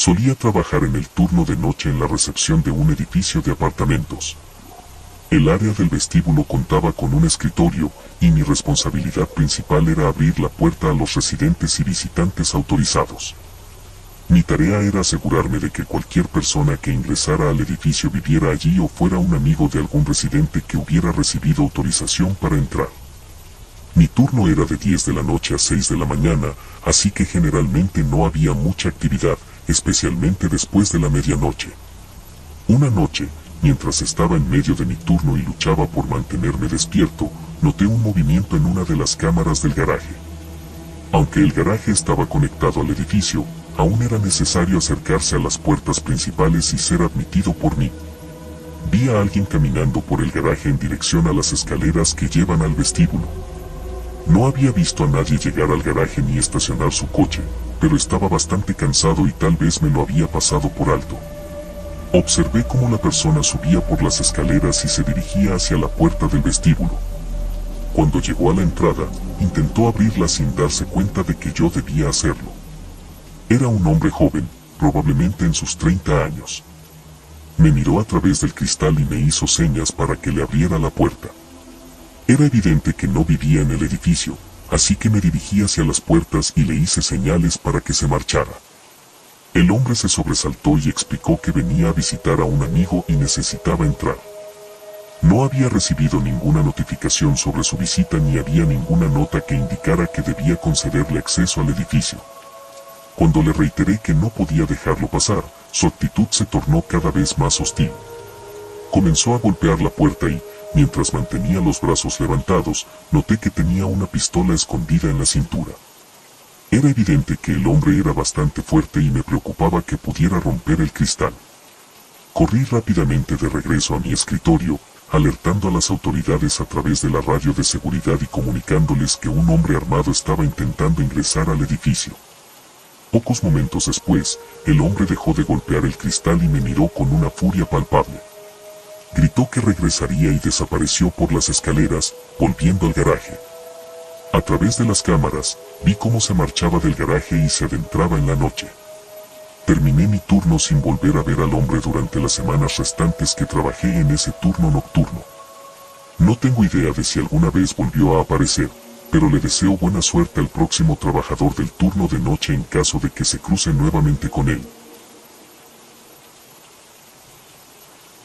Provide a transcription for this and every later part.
Solía trabajar en el turno de noche en la recepción de un edificio de apartamentos. El área del vestíbulo contaba con un escritorio, y mi responsabilidad principal era abrir la puerta a los residentes y visitantes autorizados. Mi tarea era asegurarme de que cualquier persona que ingresara al edificio viviera allí o fuera un amigo de algún residente que hubiera recibido autorización para entrar. Mi turno era de 10 de la noche a 6 de la mañana, así que generalmente no había mucha actividad, especialmente después de la medianoche. Una noche, mientras estaba en medio de mi turno y luchaba por mantenerme despierto, noté un movimiento en una de las cámaras del garaje. Aunque el garaje estaba conectado al edificio, aún era necesario acercarse a las puertas principales y ser admitido por mí. Vi a alguien caminando por el garaje en dirección a las escaleras que llevan al vestíbulo. No había visto a nadie llegar al garaje ni estacionar su coche, pero estaba bastante cansado y tal vez me lo había pasado por alto. Observé cómo la persona subía por las escaleras y se dirigía hacia la puerta del vestíbulo. Cuando llegó a la entrada, intentó abrirla sin darse cuenta de que yo debía hacerlo. Era un hombre joven, probablemente en sus 30 años. Me miró a través del cristal y me hizo señas para que le abriera la puerta. Era evidente que no vivía en el edificio, así que me dirigí hacia las puertas y le hice señales para que se marchara. El hombre se sobresaltó y explicó que venía a visitar a un amigo y necesitaba entrar. No había recibido ninguna notificación sobre su visita ni había ninguna nota que indicara que debía concederle acceso al edificio. Cuando le reiteré que no podía dejarlo pasar, su actitud se tornó cada vez más hostil. Comenzó a golpear la puerta y, mientras mantenía los brazos levantados, noté que tenía una pistola escondida en la cintura. Era evidente que el hombre era bastante fuerte y me preocupaba que pudiera romper el cristal. Corrí rápidamente de regreso a mi escritorio, alertando a las autoridades a través de la radio de seguridad y comunicándoles que un hombre armado estaba intentando ingresar al edificio. Pocos momentos después, el hombre dejó de golpear el cristal y me miró con una furia palpable. Gritó que regresaría y desapareció por las escaleras, volviendo al garaje. A través de las cámaras, vi cómo se marchaba del garaje y se adentraba en la noche. Terminé mi turno sin volver a ver al hombre durante las semanas restantes que trabajé en ese turno nocturno. No tengo idea de si alguna vez volvió a aparecer, pero le deseo buena suerte al próximo trabajador del turno de noche en caso de que se cruce nuevamente con él.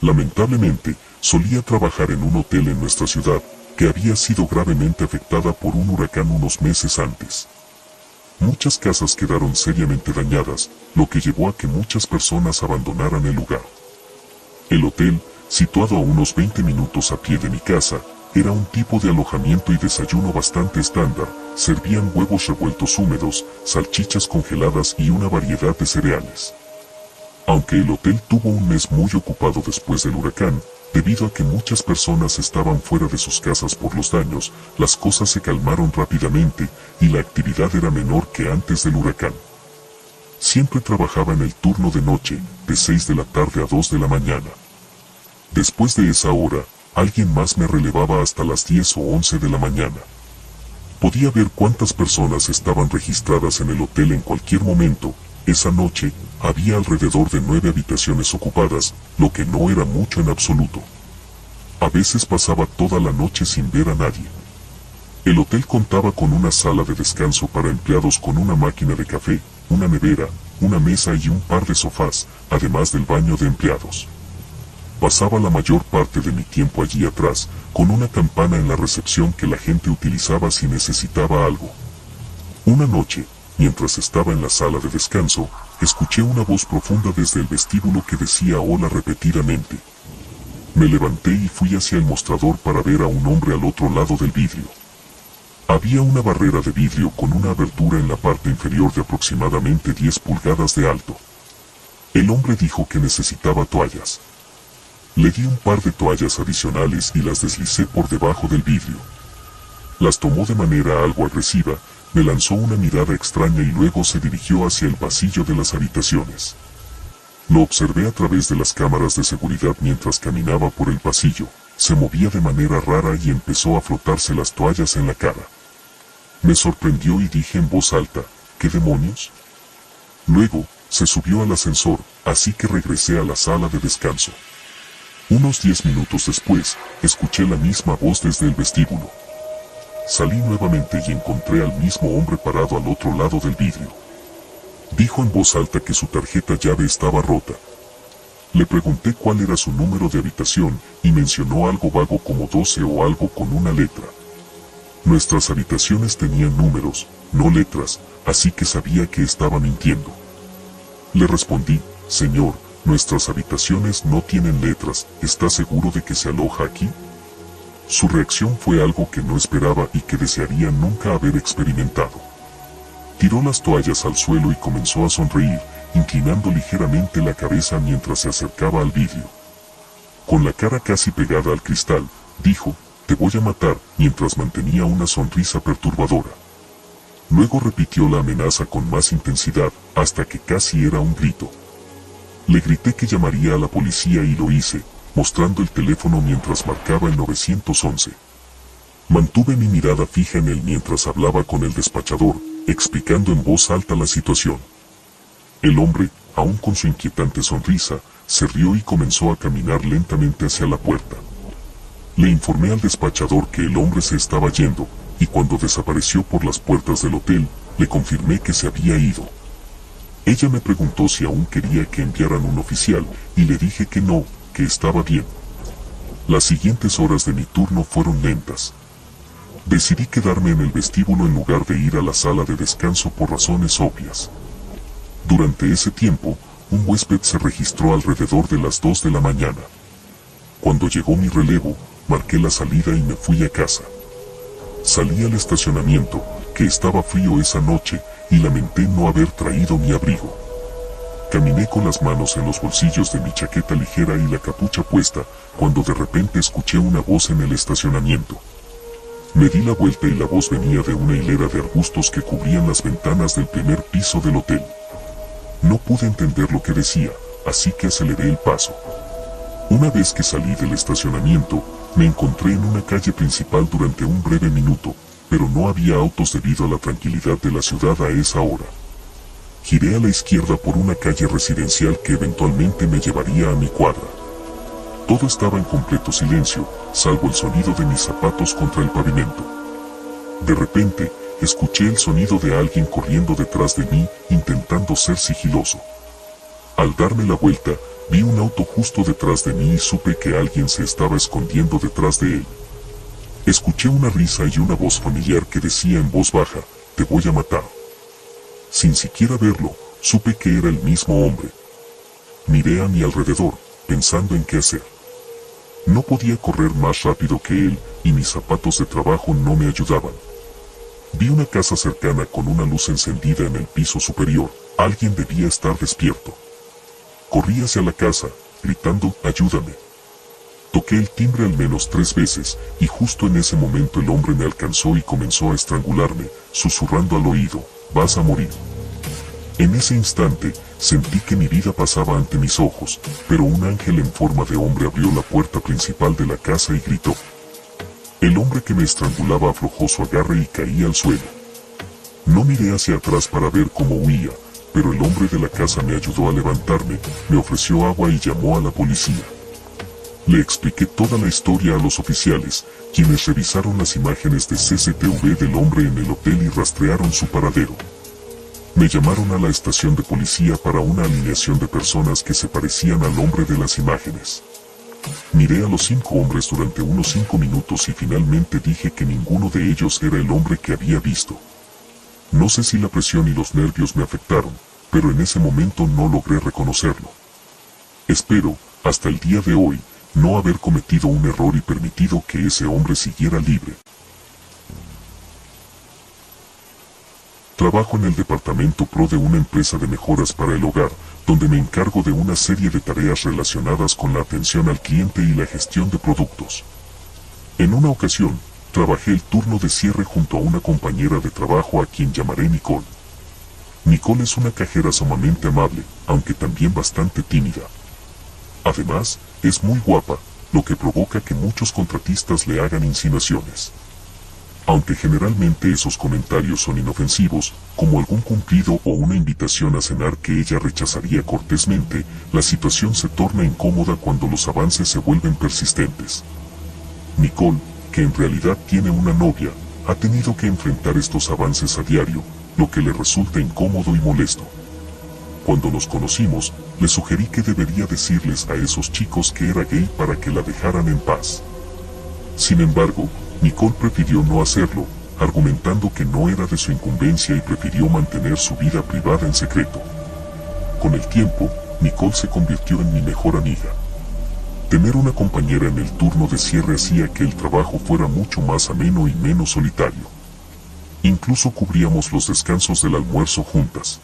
Lamentablemente, solía trabajar en un hotel en nuestra ciudad, que había sido gravemente afectada por un huracán unos meses antes. Muchas casas quedaron seriamente dañadas, lo que llevó a que muchas personas abandonaran el lugar. El hotel, situado a unos 20 minutos a pie de mi casa, era un tipo de alojamiento y desayuno bastante estándar. Servían huevos revueltos húmedos, salchichas congeladas y una variedad de cereales. Aunque el hotel tuvo un mes muy ocupado después del huracán, debido a que muchas personas estaban fuera de sus casas por los daños, las cosas se calmaron rápidamente y la actividad era menor que antes del huracán. Siempre trabajaba en el turno de noche, de 6 de la tarde a 2 de la mañana. Después de esa hora, alguien más me relevaba hasta las 10 o 11 de la mañana. Podía ver cuántas personas estaban registradas en el hotel en cualquier momento. Esa noche, había alrededor de 9 habitaciones ocupadas, lo que no era mucho en absoluto. A veces pasaba toda la noche sin ver a nadie. El hotel contaba con una sala de descanso para empleados con una máquina de café, una nevera, una mesa y un par de sofás, además del baño de empleados. Pasaba la mayor parte de mi tiempo allí atrás, con una campana en la recepción que la gente utilizaba si necesitaba algo. Una noche, mientras estaba en la sala de descanso, escuché una voz profunda desde el vestíbulo que decía hola repetidamente. Me levanté y fui hacia el mostrador para ver a un hombre al otro lado del vidrio. Había una barrera de vidrio con una abertura en la parte inferior de aproximadamente 10 pulgadas de alto. El hombre dijo que necesitaba toallas. Le di un par de toallas adicionales y las deslicé por debajo del vidrio. Las tomó de manera algo agresiva, me lanzó una mirada extraña y luego se dirigió hacia el pasillo de las habitaciones. Lo observé a través de las cámaras de seguridad mientras caminaba por el pasillo. Se movía de manera rara y empezó a frotarse las toallas en la cara. Me sorprendió y dije en voz alta, ¿qué demonios? Luego, Se subió al ascensor, así que regresé a la sala de descanso. Unos 10 minutos después, escuché la misma voz desde el vestíbulo. Salí nuevamente y encontré al mismo hombre parado al otro lado del vidrio. Dijo en voz alta que su tarjeta llave estaba rota. Le pregunté cuál era su número de habitación y mencionó algo vago como 12 o algo con una letra. Nuestras habitaciones tenían números, no letras, así que sabía que estaba mintiendo. Le respondí, señor, nuestras habitaciones no tienen letras, ¿está seguro de que se aloja aquí? Su reacción fue algo que no esperaba y que desearía nunca haber experimentado. Tiró las toallas al suelo y comenzó a sonreír, inclinando ligeramente la cabeza mientras se acercaba al vidrio. Con la cara casi pegada al cristal, dijo, te voy a matar, mientras mantenía una sonrisa perturbadora. Luego repitió la amenaza con más intensidad, hasta que casi era un grito. Le grité que llamaría a la policía y lo hice, mostrando el teléfono mientras marcaba el 911. Mantuve mi mirada fija en él mientras hablaba con el despachador, explicando en voz alta la situación. El hombre, aún con su inquietante sonrisa, se rió y comenzó a caminar lentamente hacia la puerta. Le informé al despachador que el hombre se estaba yendo, y cuando desapareció por las puertas del hotel, le confirmé que se había ido. Ella me preguntó si aún quería que enviaran un oficial, y le dije que no, que estaba bien. Las siguientes horas de mi turno fueron lentas. Decidí quedarme en el vestíbulo en lugar de ir a la sala de descanso por razones obvias. Durante ese tiempo, un huésped se registró alrededor de las 2 de la mañana. Cuando llegó mi relevo, marqué la salida y me fui a casa. Salí al estacionamiento, que estaba frío esa noche, y lamenté no haber traído mi abrigo. Caminé con las manos en los bolsillos de mi chaqueta ligera y la capucha puesta, cuando de repente escuché una voz en el estacionamiento. Me di la vuelta y la voz venía de una hilera de arbustos que cubrían las ventanas del primer piso del hotel. No pude entender lo que decía, así que aceleré el paso. Una vez que salí del estacionamiento, me encontré en una calle principal durante un breve minuto, pero no había autos debido a la tranquilidad de la ciudad a esa hora. Giré a la izquierda por una calle residencial que eventualmente me llevaría a mi cuadra. Todo estaba en completo silencio, salvo el sonido de mis zapatos contra el pavimento. De repente, escuché el sonido de alguien corriendo detrás de mí, intentando ser sigiloso. Al darme la vuelta, vi un auto justo detrás de mí y supe que alguien se estaba escondiendo detrás de él. Escuché una risa y una voz familiar que decía en voz baja, te voy a matar. Sin siquiera verlo, supe que era el mismo hombre. Miré a mi alrededor, pensando en qué hacer. No podía correr más rápido que él, y mis zapatos de trabajo no me ayudaban. Vi una casa cercana con una luz encendida en el piso superior, alguien debía estar despierto. Corrí hacia la casa, gritando, ayúdame. Toqué el timbre al menos 3 veces, y justo en ese momento el hombre me alcanzó y comenzó a estrangularme, susurrando al oído, vas a morir. En ese instante, sentí que mi vida pasaba ante mis ojos, pero un ángel en forma de hombre abrió la puerta principal de la casa y gritó. El hombre que me estrangulaba aflojó su agarre y caí al suelo. No miré hacia atrás para ver cómo huía, pero el hombre de la casa me ayudó a levantarme, me ofreció agua y llamó a la policía. Le expliqué toda la historia a los oficiales, quienes revisaron las imágenes de CCTV del hombre en el hotel y rastrearon su paradero. Me llamaron a la estación de policía para una alineación de personas que se parecían al hombre de las imágenes. Miré a los 5 hombres durante unos 5 minutos y finalmente dije que ninguno de ellos era el hombre que había visto. No sé si la presión y los nervios me afectaron, pero en ese momento no logré reconocerlo. Espero, hasta el día de hoy, no haber cometido un error y permitido que ese hombre siguiera libre. Trabajo en el departamento PRO de una empresa de mejoras para el hogar, donde me encargo de una serie de tareas relacionadas con la atención al cliente y la gestión de productos. En una ocasión, trabajé el turno de cierre junto a una compañera de trabajo a quien llamaré Nicole. Nicole es una cajera sumamente amable, aunque también bastante tímida. Además, es muy guapa, lo que provoca que muchos contratistas le hagan insinuaciones. Aunque generalmente esos comentarios son inofensivos, como algún cumplido o una invitación a cenar que ella rechazaría cortésmente, la situación se torna incómoda cuando los avances se vuelven persistentes. Nicole, que en realidad tiene una novia, ha tenido que enfrentar estos avances a diario, lo que le resulta incómodo y molesto. Cuando nos conocimos, le sugerí que debería decirles a esos chicos que era gay para que la dejaran en paz. Sin embargo, Nicole prefirió no hacerlo, argumentando que no era de su incumbencia y prefirió mantener su vida privada en secreto. Con el tiempo, Nicole se convirtió en mi mejor amiga. Tener una compañera en el turno de cierre hacía que el trabajo fuera mucho más ameno y menos solitario. Incluso cubríamos los descansos del almuerzo juntas.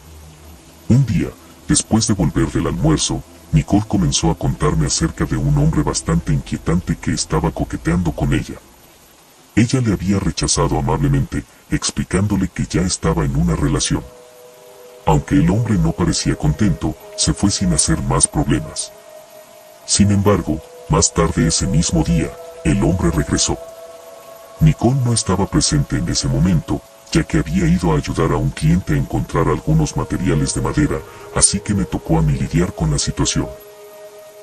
Un día, después de volver del almuerzo, Nicole comenzó a contarme acerca de un hombre bastante inquietante que estaba coqueteando con ella. Ella le había rechazado amablemente, explicándole que ya estaba en una relación. Aunque el hombre no parecía contento, se fue sin hacer más problemas. Sin embargo, más tarde ese mismo día, el hombre regresó. Nicole no estaba presente en ese momento, ya que había ido a ayudar a un cliente a encontrar algunos materiales de madera, así que me tocó a mí lidiar con la situación.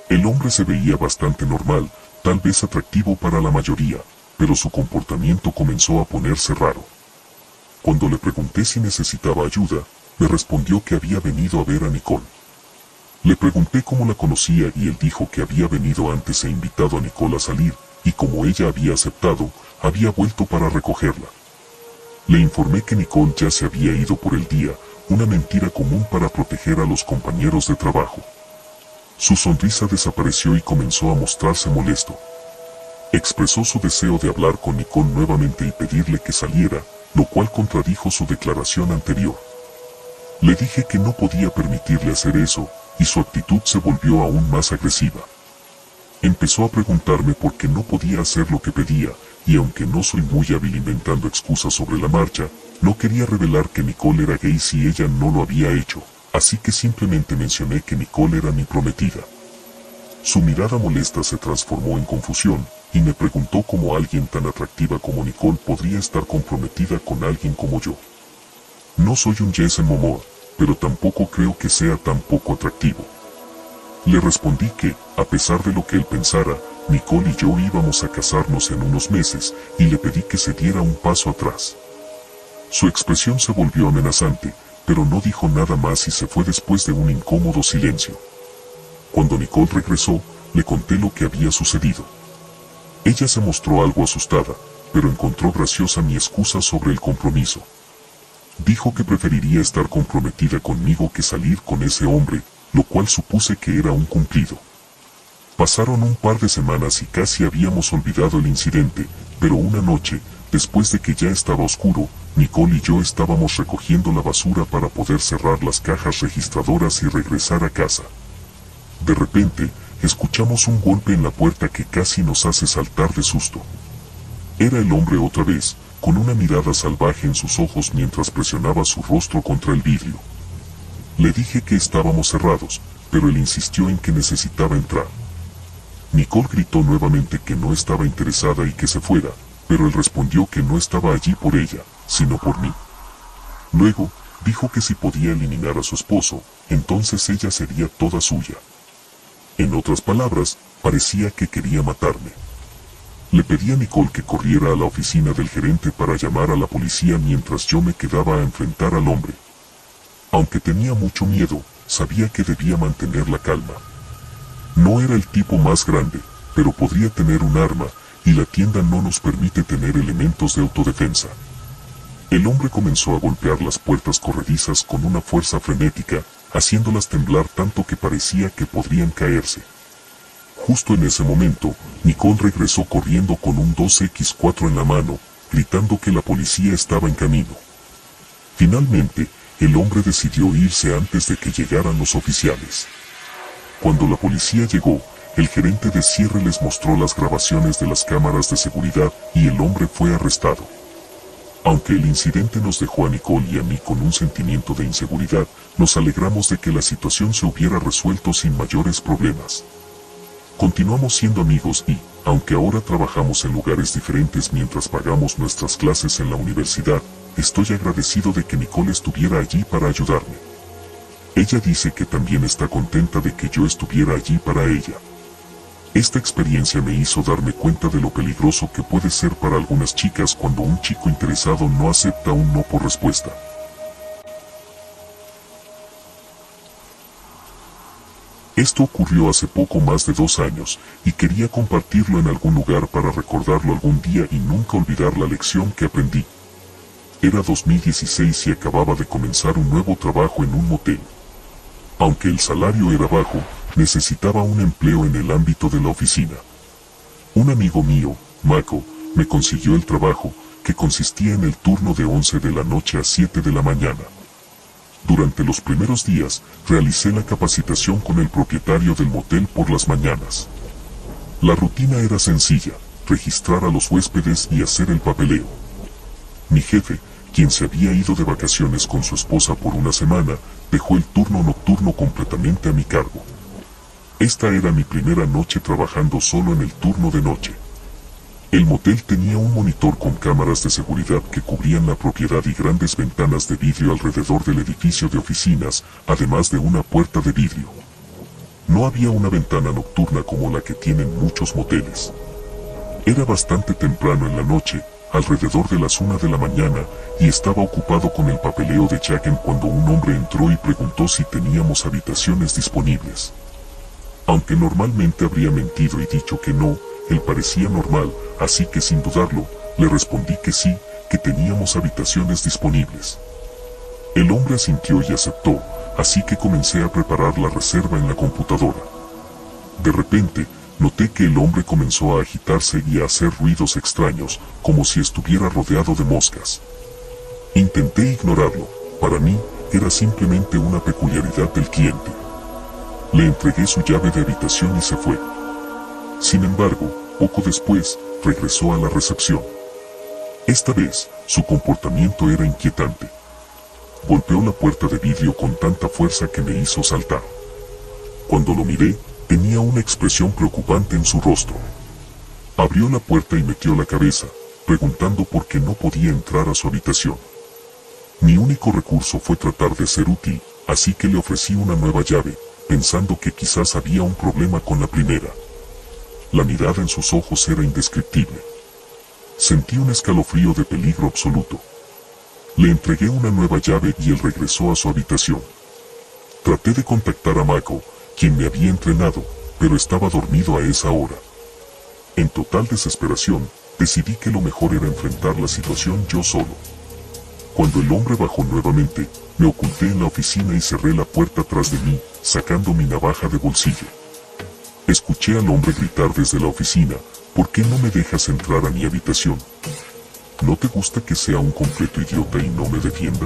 El hombre se veía bastante normal, tal vez atractivo para la mayoría, pero su comportamiento comenzó a ponerse raro. Cuando le pregunté si necesitaba ayuda, me respondió que había venido a ver a Nicole. Le pregunté cómo la conocía y él dijo que había venido antes e invitado a Nicole a salir, y como ella había aceptado, había vuelto para recogerla. Le informé que Nicole ya se había ido por el día, una mentira común para proteger a los compañeros de trabajo. Su sonrisa desapareció y comenzó a mostrarse molesto. Expresó su deseo de hablar con Nicole nuevamente y pedirle que saliera, lo cual contradijo su declaración anterior. Le dije que no podía permitirle hacer eso, y su actitud se volvió aún más agresiva. Empezó a preguntarme por qué no podía hacer lo que pedía, y aunque no soy muy hábil inventando excusas sobre la marcha, no quería revelar que Nicole era gay si ella no lo había hecho, así que simplemente mencioné que Nicole era mi prometida. Su mirada molesta se transformó en confusión, y me preguntó cómo alguien tan atractiva como Nicole podría estar comprometida con alguien como yo. No soy un Jason Momoa, pero tampoco creo que sea tan poco atractivo. Le respondí que, a pesar de lo que él pensara, Nicole y yo íbamos a casarnos en unos meses, y le pedí que se diera un paso atrás. Su expresión se volvió amenazante, pero no dijo nada más y se fue después de un incómodo silencio. Cuando Nicole regresó, le conté lo que había sucedido. Ella se mostró algo asustada, pero encontró graciosa mi excusa sobre el compromiso. Dijo que preferiría estar comprometida conmigo que salir con ese hombre, lo cual supuse que era un cumplido. Pasaron un par de semanas y casi habíamos olvidado el incidente, pero una noche, después de que ya estaba oscuro, Nicole y yo estábamos recogiendo la basura para poder cerrar las cajas registradoras y regresar a casa. De repente, escuchamos un golpe en la puerta que casi nos hace saltar de susto. Era el hombre otra vez, con una mirada salvaje en sus ojos mientras presionaba su rostro contra el vidrio. Le dije que estábamos cerrados, pero él insistió en que necesitaba entrar. Nicole gritó nuevamente que no estaba interesada y que se fuera, pero él respondió que no estaba allí por ella, sino por mí. Luego, dijo que si podía eliminar a su esposo, entonces ella sería toda suya. En otras palabras, parecía que quería matarme. Le pedí a Nicole que corriera a la oficina del gerente para llamar a la policía mientras yo me quedaba a enfrentar al hombre. Aunque tenía mucho miedo, sabía que debía mantener la calma. No era el tipo más grande, pero podría tener un arma, y la tienda no nos permite tener elementos de autodefensa. El hombre comenzó a golpear las puertas corredizas con una fuerza frenética, haciéndolas temblar tanto que parecía que podrían caerse. Justo en ese momento, Nicole regresó corriendo con un 2X4 en la mano, gritando que la policía estaba en camino. Finalmente, el hombre decidió irse antes de que llegaran los oficiales. Cuando la policía llegó, el gerente de cierre les mostró las grabaciones de las cámaras de seguridad y el hombre fue arrestado. Aunque el incidente nos dejó a Nicole y a mí con un sentimiento de inseguridad, nos alegramos de que la situación se hubiera resuelto sin mayores problemas. Continuamos siendo amigos y, Aunque ahora trabajamos en lugares diferentes mientras pagamos nuestras clases en la universidad, estoy agradecido de que Nicole estuviera allí para ayudarme. Ella dice que también está contenta de que yo estuviera allí para ella. Esta experiencia me hizo darme cuenta de lo peligroso que puede ser para algunas chicas cuando un chico interesado no acepta un no por respuesta. Esto ocurrió hace poco más de 2 años, y quería compartirlo en algún lugar para recordarlo algún día y nunca olvidar la lección que aprendí. Era 2016 y acababa de comenzar un nuevo trabajo en un motel. Aunque el salario era bajo, necesitaba un empleo en el ámbito de la oficina. Un amigo mío, Mako, me consiguió el trabajo, que consistía en el turno de 11 de la noche a 7 de la mañana. Durante los primeros días, realicé la capacitación con el propietario del motel por las mañanas. La rutina era sencilla, registrar a los huéspedes y hacer el papeleo. Mi jefe, quien se había ido de vacaciones con su esposa por una semana, dejó el turno nocturno completamente a mi cargo. Esta era mi primera noche trabajando solo en el turno de noche. El motel tenía un monitor con cámaras de seguridad que cubrían la propiedad y grandes ventanas de vidrio alrededor del edificio de oficinas, además de una puerta de vidrio. No había una ventana nocturna como la que tienen muchos moteles. Era bastante temprano en la noche, alrededor de las 1 de la mañana, y estaba ocupado con el papeleo de check-in cuando un hombre entró y preguntó si teníamos habitaciones disponibles. Aunque normalmente habría mentido y dicho que no, él parecía normal, así que sin dudarlo, le respondí que sí, que teníamos habitaciones disponibles. El hombre asintió y aceptó, así que comencé a preparar la reserva en la computadora. De repente, noté que el hombre comenzó a agitarse y a hacer ruidos extraños, como si estuviera rodeado de moscas. Intenté ignorarlo, para mí, era simplemente una peculiaridad del cliente. Le entregué su llave de habitación y se fue. Sin embargo, poco después, regresó a la recepción. Esta vez, su comportamiento era inquietante. Golpeó la puerta de vidrio con tanta fuerza que me hizo saltar. Cuando lo miré, tenía una expresión preocupante en su rostro. Abrió la puerta y metió la cabeza, preguntando por qué no podía entrar a su habitación. Mi único recurso fue tratar de ser útil, así que le ofrecí una nueva llave, pensando que quizás había un problema con la primera. La mirada en sus ojos era indescriptible. Sentí un escalofrío de peligro absoluto. Le entregué una nueva llave y él regresó a su habitación. Traté de contactar a Mako, quien me había entrenado, pero estaba dormido a esa hora. En total desesperación, decidí que lo mejor era enfrentar la situación yo solo. Cuando el hombre bajó nuevamente, me oculté en la oficina y cerré la puerta tras de mí, sacando mi navaja de bolsillo. Escuché al hombre gritar desde la oficina, ¿por qué no me dejas entrar a mi habitación? ¿No te gusta que sea un completo idiota y no me defienda?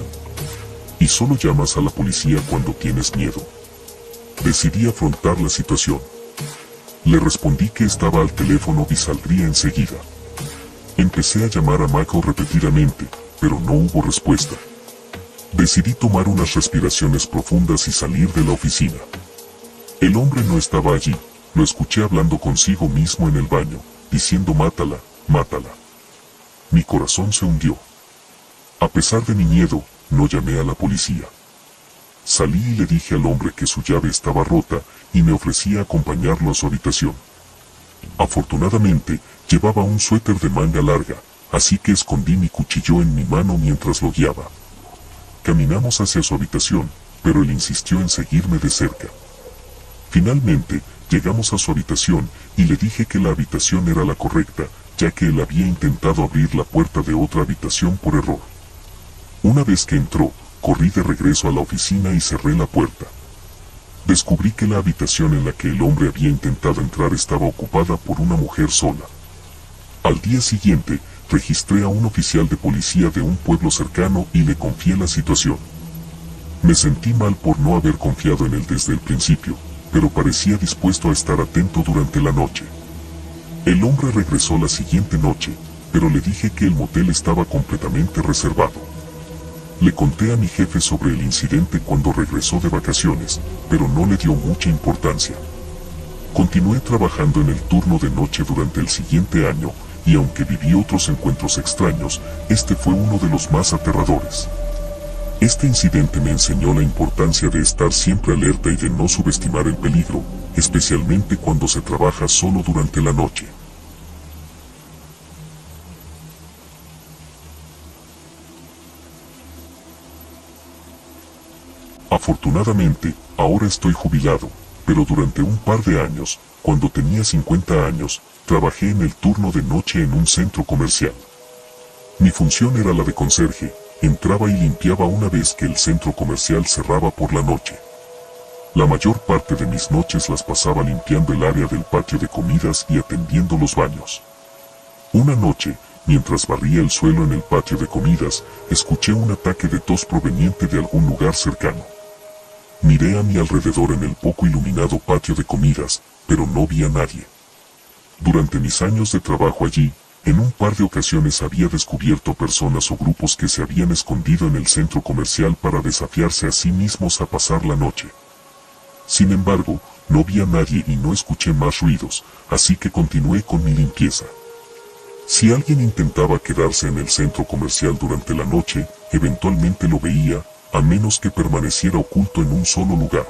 ¿Y solo llamas a la policía cuando tienes miedo? Decidí afrontar la situación. Le respondí que estaba al teléfono y saldría enseguida. Empecé a llamar a Mako repetidamente, pero no hubo respuesta. Decidí tomar unas respiraciones profundas y salir de la oficina. El hombre no estaba allí, lo escuché hablando consigo mismo en el baño, diciendo mátala, mátala. Mi corazón se hundió. A pesar de mi miedo, no llamé a la policía. Salí y le dije al hombre que su llave estaba rota y me ofrecía acompañarlo a su habitación. Afortunadamente, llevaba un suéter de manga larga, así que escondí mi cuchillo en mi mano mientras lo guiaba. Caminamos hacia su habitación, pero él insistió en seguirme de cerca. Finalmente, llegamos a su habitación y le dije que la habitación era la correcta, ya que él había intentado abrir la puerta de otra habitación por error. Una vez que entró, corrí de regreso a la oficina y cerré la puerta. Descubrí que la habitación en la que el hombre había intentado entrar estaba ocupada por una mujer sola. Al día siguiente, registré a un oficial de policía de un pueblo cercano y le confié la situación. Me sentí mal por no haber confiado en él desde el principio, pero parecía dispuesto a estar atento durante la noche. El hombre regresó la siguiente noche, pero le dije que el motel estaba completamente reservado. Le conté a mi jefe sobre el incidente cuando regresó de vacaciones, pero no le dio mucha importancia. Continué trabajando en el turno de noche durante el siguiente año, y aunque viví otros encuentros extraños, este fue uno de los más aterradores. Este incidente me enseñó la importancia de estar siempre alerta y de no subestimar el peligro, especialmente cuando se trabaja solo durante la noche. Afortunadamente, ahora estoy jubilado, pero durante un par de años, cuando tenía 50 años, trabajé en el turno de noche en un centro comercial. Mi función era la de conserje, entraba y limpiaba una vez que el centro comercial cerraba por la noche. La mayor parte de mis noches las pasaba limpiando el área del patio de comidas y atendiendo los baños. Una noche, mientras barría el suelo en el patio de comidas, escuché un ataque de tos proveniente de algún lugar cercano. Miré a mi alrededor en el poco iluminado patio de comidas, pero no vi a nadie. Durante mis años de trabajo allí, en un par de ocasiones había descubierto personas o grupos que se habían escondido en el centro comercial para desafiarse a sí mismos a pasar la noche. Sin embargo, no vi a nadie y no escuché más ruidos, así que continué con mi limpieza. Si alguien intentaba quedarse en el centro comercial durante la noche, eventualmente lo veía, a menos que permaneciera oculto en un solo lugar.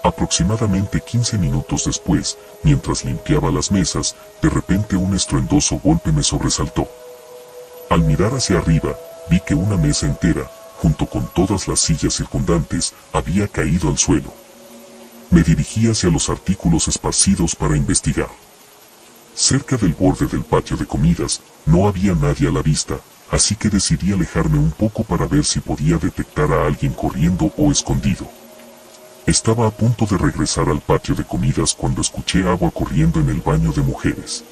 Aproximadamente 15 minutos después, mientras limpiaba las mesas, de repente un estruendoso golpe me sobresaltó. Al mirar hacia arriba, vi que una mesa entera, junto con todas las sillas circundantes, había caído al suelo. Me dirigí hacia los artículos esparcidos para investigar. Cerca del borde del patio de comidas, no había nadie a la vista, así que decidí alejarme un poco para ver si podía detectar a alguien corriendo o escondido. Estaba a punto de regresar al patio de comidas cuando escuché agua corriendo en el baño de mujeres.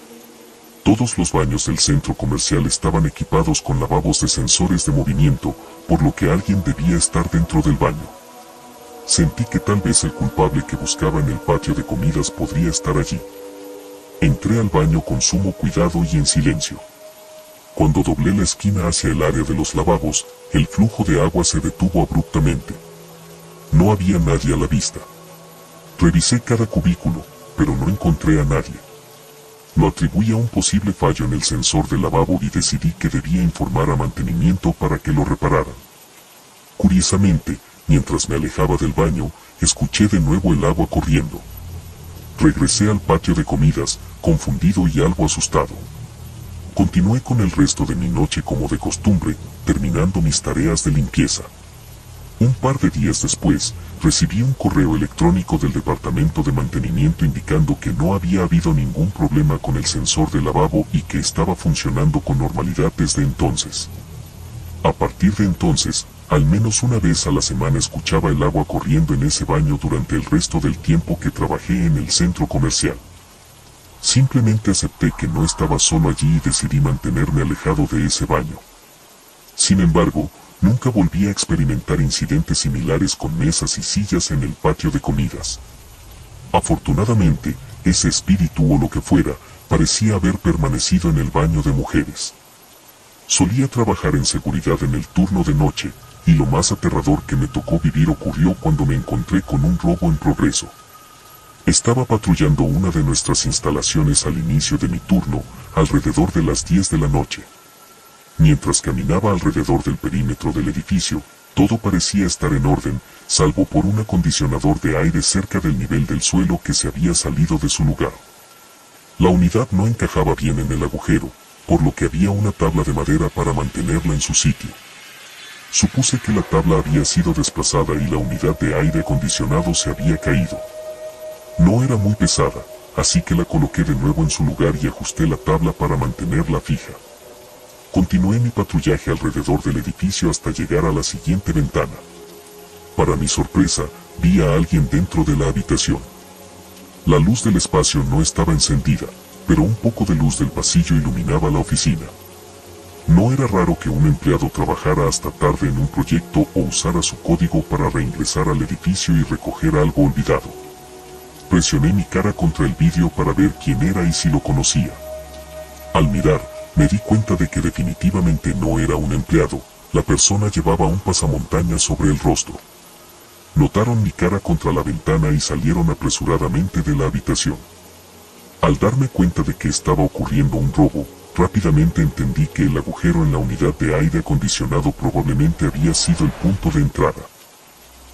Todos los baños del centro comercial estaban equipados con lavabos de sensores de movimiento, por lo que alguien debía estar dentro del baño. Sentí que tal vez el culpable que buscaba en el patio de comidas podría estar allí. Entré al baño con sumo cuidado y en silencio. Cuando doblé la esquina hacia el área de los lavabos, el flujo de agua se detuvo abruptamente. No había nadie a la vista. Revisé cada cubículo, pero no encontré a nadie. Lo atribuí a un posible fallo en el sensor del lavabo y decidí que debía informar a mantenimiento para que lo repararan. Curiosamente, mientras me alejaba del baño, escuché de nuevo el agua corriendo. Regresé al patio de comidas, confundido y algo asustado. Continué con el resto de mi noche como de costumbre, terminando mis tareas de limpieza. Un par de días después, recibí un correo electrónico del departamento de mantenimiento indicando que no había habido ningún problema con el sensor del lavabo y que estaba funcionando con normalidad desde entonces. A partir de entonces, al menos una vez a la semana escuchaba el agua corriendo en ese baño durante el resto del tiempo que trabajé en el centro comercial. Simplemente acepté que no estaba solo allí y decidí mantenerme alejado de ese baño. Sin embargo, nunca volví a experimentar incidentes similares con mesas y sillas en el patio de comidas. Afortunadamente, ese espíritu o lo que fuera, parecía haber permanecido en el baño de mujeres. Solía trabajar en seguridad en el turno de noche, y lo más aterrador que me tocó vivir ocurrió cuando me encontré con un robo en progreso. Estaba patrullando una de nuestras instalaciones al inicio de mi turno, alrededor de las 10 de la noche. Mientras caminaba alrededor del perímetro del edificio, todo parecía estar en orden, salvo por un acondicionador de aire cerca del nivel del suelo que se había salido de su lugar. La unidad no encajaba bien en el agujero, por lo que había una tabla de madera para mantenerla en su sitio. Supuse que la tabla había sido desplazada y la unidad de aire acondicionado se había caído. No era muy pesada, así que la coloqué de nuevo en su lugar y ajusté la tabla para mantenerla fija. Continué mi patrullaje alrededor del edificio hasta llegar a la siguiente ventana. Para mi sorpresa, vi a alguien dentro de la habitación. La luz del espacio no estaba encendida, pero un poco de luz del pasillo iluminaba la oficina. No era raro que un empleado trabajara hasta tarde en un proyecto o usara su código para reingresar al edificio y recoger algo olvidado. Presioné mi cara contra el vidrio para ver quién era y si lo conocía. Al mirar, me di cuenta de que definitivamente no era un empleado, la persona llevaba un pasamontañas sobre el rostro. Notaron mi cara contra la ventana y salieron apresuradamente de la habitación. Al darme cuenta de que estaba ocurriendo un robo, rápidamente entendí que el agujero en la unidad de aire acondicionado probablemente había sido el punto de entrada.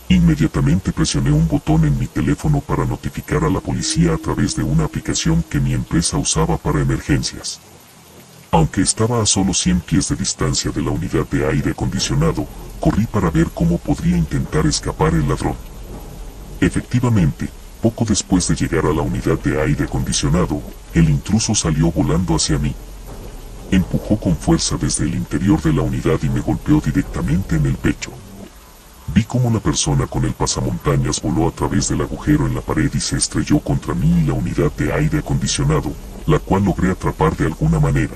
Inmediatamente presioné un botón en mi teléfono para notificar a la policía a través de una aplicación que mi empresa usaba para emergencias. Aunque estaba a solo 100 pies de distancia de la unidad de aire acondicionado, corrí para ver cómo podría intentar escapar el ladrón. Efectivamente, poco después de llegar a la unidad de aire acondicionado, el intruso salió volando hacia mí. Empujó con fuerza desde el interior de la unidad y me golpeó directamente en el pecho. Vi cómo la persona con el pasamontañas voló a través del agujero en la pared y se estrelló contra mí y la unidad de aire acondicionado, la cual logré atrapar de alguna manera.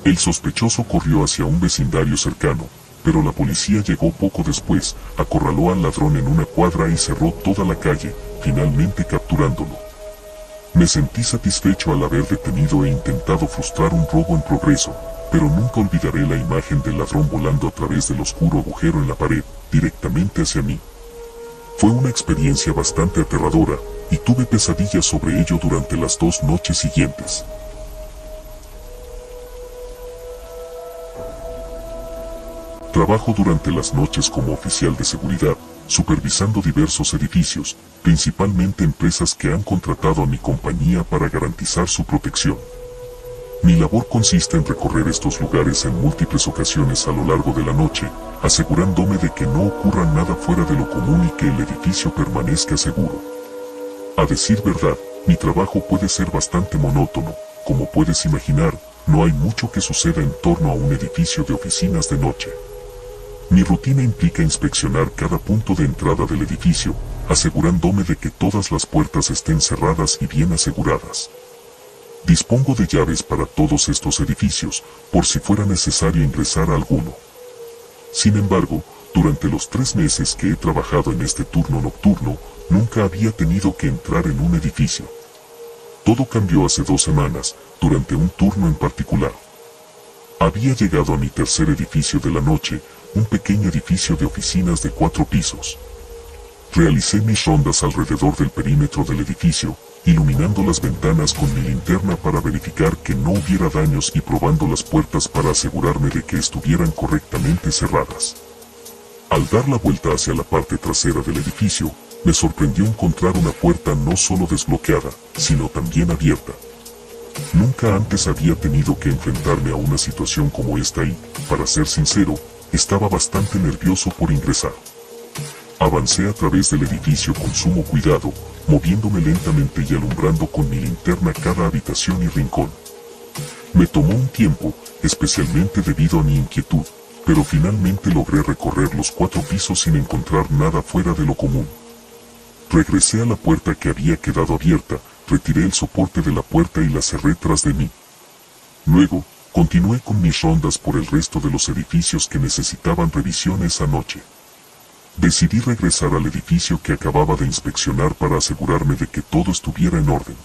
El sospechoso corrió hacia un vecindario cercano, pero la policía llegó poco después, acorraló al ladrón en una cuadra y cerró toda la calle, finalmente capturándolo. Me sentí satisfecho al haber detenido e intentado frustrar un robo en progreso, pero nunca olvidaré la imagen del ladrón volando a través del oscuro agujero en la pared, directamente hacia mí. Fue una experiencia bastante aterradora, y tuve pesadillas sobre ello durante las 2 noches siguientes. Trabajo durante las noches como oficial de seguridad, supervisando diversos edificios, principalmente empresas que han contratado a mi compañía para garantizar su protección. Mi labor consiste en recorrer estos lugares en múltiples ocasiones a lo largo de la noche, asegurándome de que no ocurra nada fuera de lo común y que el edificio permanezca seguro. A decir verdad, mi trabajo puede ser bastante monótono. Como puedes imaginar, no hay mucho que suceda en torno a un edificio de oficinas de noche. Mi rutina implica inspeccionar cada punto de entrada del edificio, asegurándome de que todas las puertas estén cerradas y bien aseguradas. Dispongo de llaves para todos estos edificios, por si fuera necesario ingresar a alguno. Sin embargo, durante los 3 meses que he trabajado en este turno nocturno, nunca había tenido que entrar en un edificio. Todo cambió hace 2 semanas, durante un turno en particular. Había llegado a mi tercer edificio de la noche, un pequeño edificio de oficinas de 4 pisos. Realicé mis rondas alrededor del perímetro del edificio, iluminando las ventanas con mi linterna para verificar que no hubiera daños y probando las puertas para asegurarme de que estuvieran correctamente cerradas. Al dar la vuelta hacia la parte trasera del edificio, me sorprendió encontrar una puerta no solo desbloqueada, sino también abierta. Nunca antes había tenido que enfrentarme a una situación como esta y, para ser sincero, estaba bastante nervioso por ingresar. Avancé a través del edificio con sumo cuidado, moviéndome lentamente y alumbrando con mi linterna cada habitación y rincón. Me tomó un tiempo, especialmente debido a mi inquietud, pero finalmente logré recorrer los 4 pisos sin encontrar nada fuera de lo común. Regresé a la puerta que había quedado abierta, retiré el soporte de la puerta y la cerré tras de mí. Luego, continué con mis rondas por el resto de los edificios que necesitaban revisión esa noche. Decidí regresar al edificio que acababa de inspeccionar para asegurarme de que todo estuviera en orden.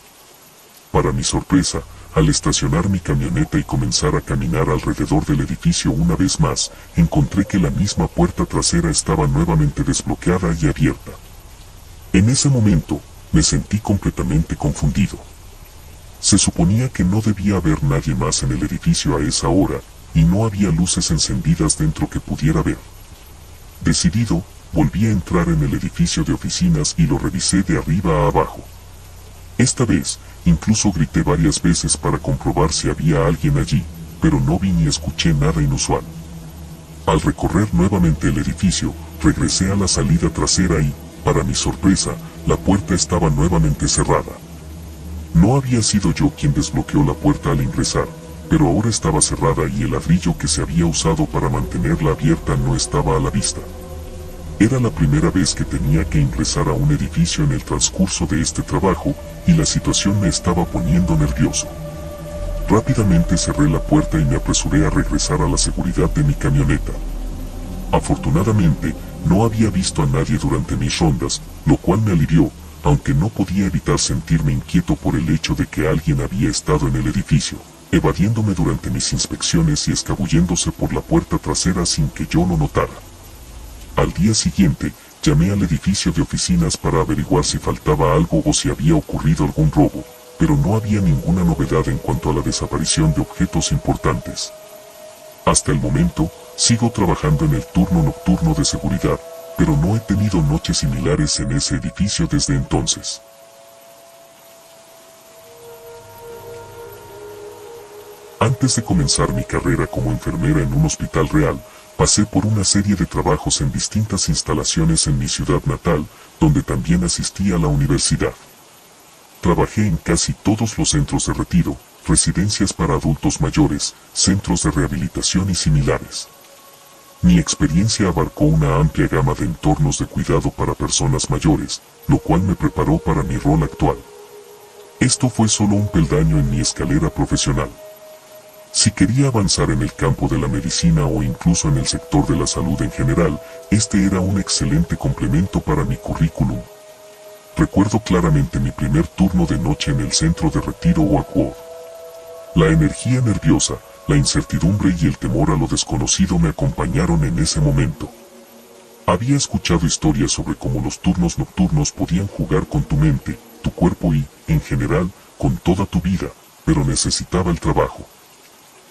Para mi sorpresa, al estacionar mi camioneta y comenzar a caminar alrededor del edificio una vez más, encontré que la misma puerta trasera estaba nuevamente desbloqueada y abierta. En ese momento, me sentí completamente confundido. Se suponía que no debía haber nadie más en el edificio a esa hora, y no había luces encendidas dentro que pudiera ver. Decidido, volví a entrar en el edificio de oficinas y lo revisé de arriba a abajo. Esta vez, incluso grité varias veces para comprobar si había alguien allí, pero no vi ni escuché nada inusual. Al recorrer nuevamente el edificio, regresé a la salida trasera y, para mi sorpresa, la puerta estaba nuevamente cerrada. No había sido yo quien desbloqueó la puerta al ingresar, pero ahora estaba cerrada y el ladrillo que se había usado para mantenerla abierta no estaba a la vista. Era la primera vez que tenía que ingresar a un edificio en el transcurso de este trabajo, y la situación me estaba poniendo nervioso. Rápidamente cerré la puerta y me apresuré a regresar a la seguridad de mi camioneta. Afortunadamente, no había visto a nadie durante mis rondas, lo cual me alivió, aunque no podía evitar sentirme inquieto por el hecho de que alguien había estado en el edificio, evadiéndome durante mis inspecciones y escabulléndose por la puerta trasera sin que yo lo notara. Al día siguiente, Llamé al edificio de oficinas para averiguar si faltaba algo o si había ocurrido algún robo, pero no había ninguna novedad en cuanto a la desaparición de objetos importantes. Hasta el momento, sigo trabajando en el turno nocturno de seguridad, pero no he tenido noches similares en ese edificio desde entonces. Antes de comenzar mi carrera como enfermera en un hospital real, pasé por una serie de trabajos en distintas instalaciones en mi ciudad natal, donde también asistí a la universidad. Trabajé en casi todos los centros de retiro, residencias para adultos mayores, centros de rehabilitación y similares. Mi experiencia abarcó una amplia gama de entornos de cuidado para personas mayores, lo cual me preparó para mi rol actual. Esto fue solo un peldaño en mi escalera profesional. Si quería avanzar en el campo de la medicina o incluso en el sector de la salud en general, este era un excelente complemento para mi currículum. Recuerdo claramente mi primer turno de noche en el centro de retiro Oakwood. La energía nerviosa, la incertidumbre y el temor a lo desconocido me acompañaron en ese momento. Había escuchado historias sobre cómo los turnos nocturnos podían jugar con tu mente, tu cuerpo y, en general, con toda tu vida, pero necesitaba el trabajo.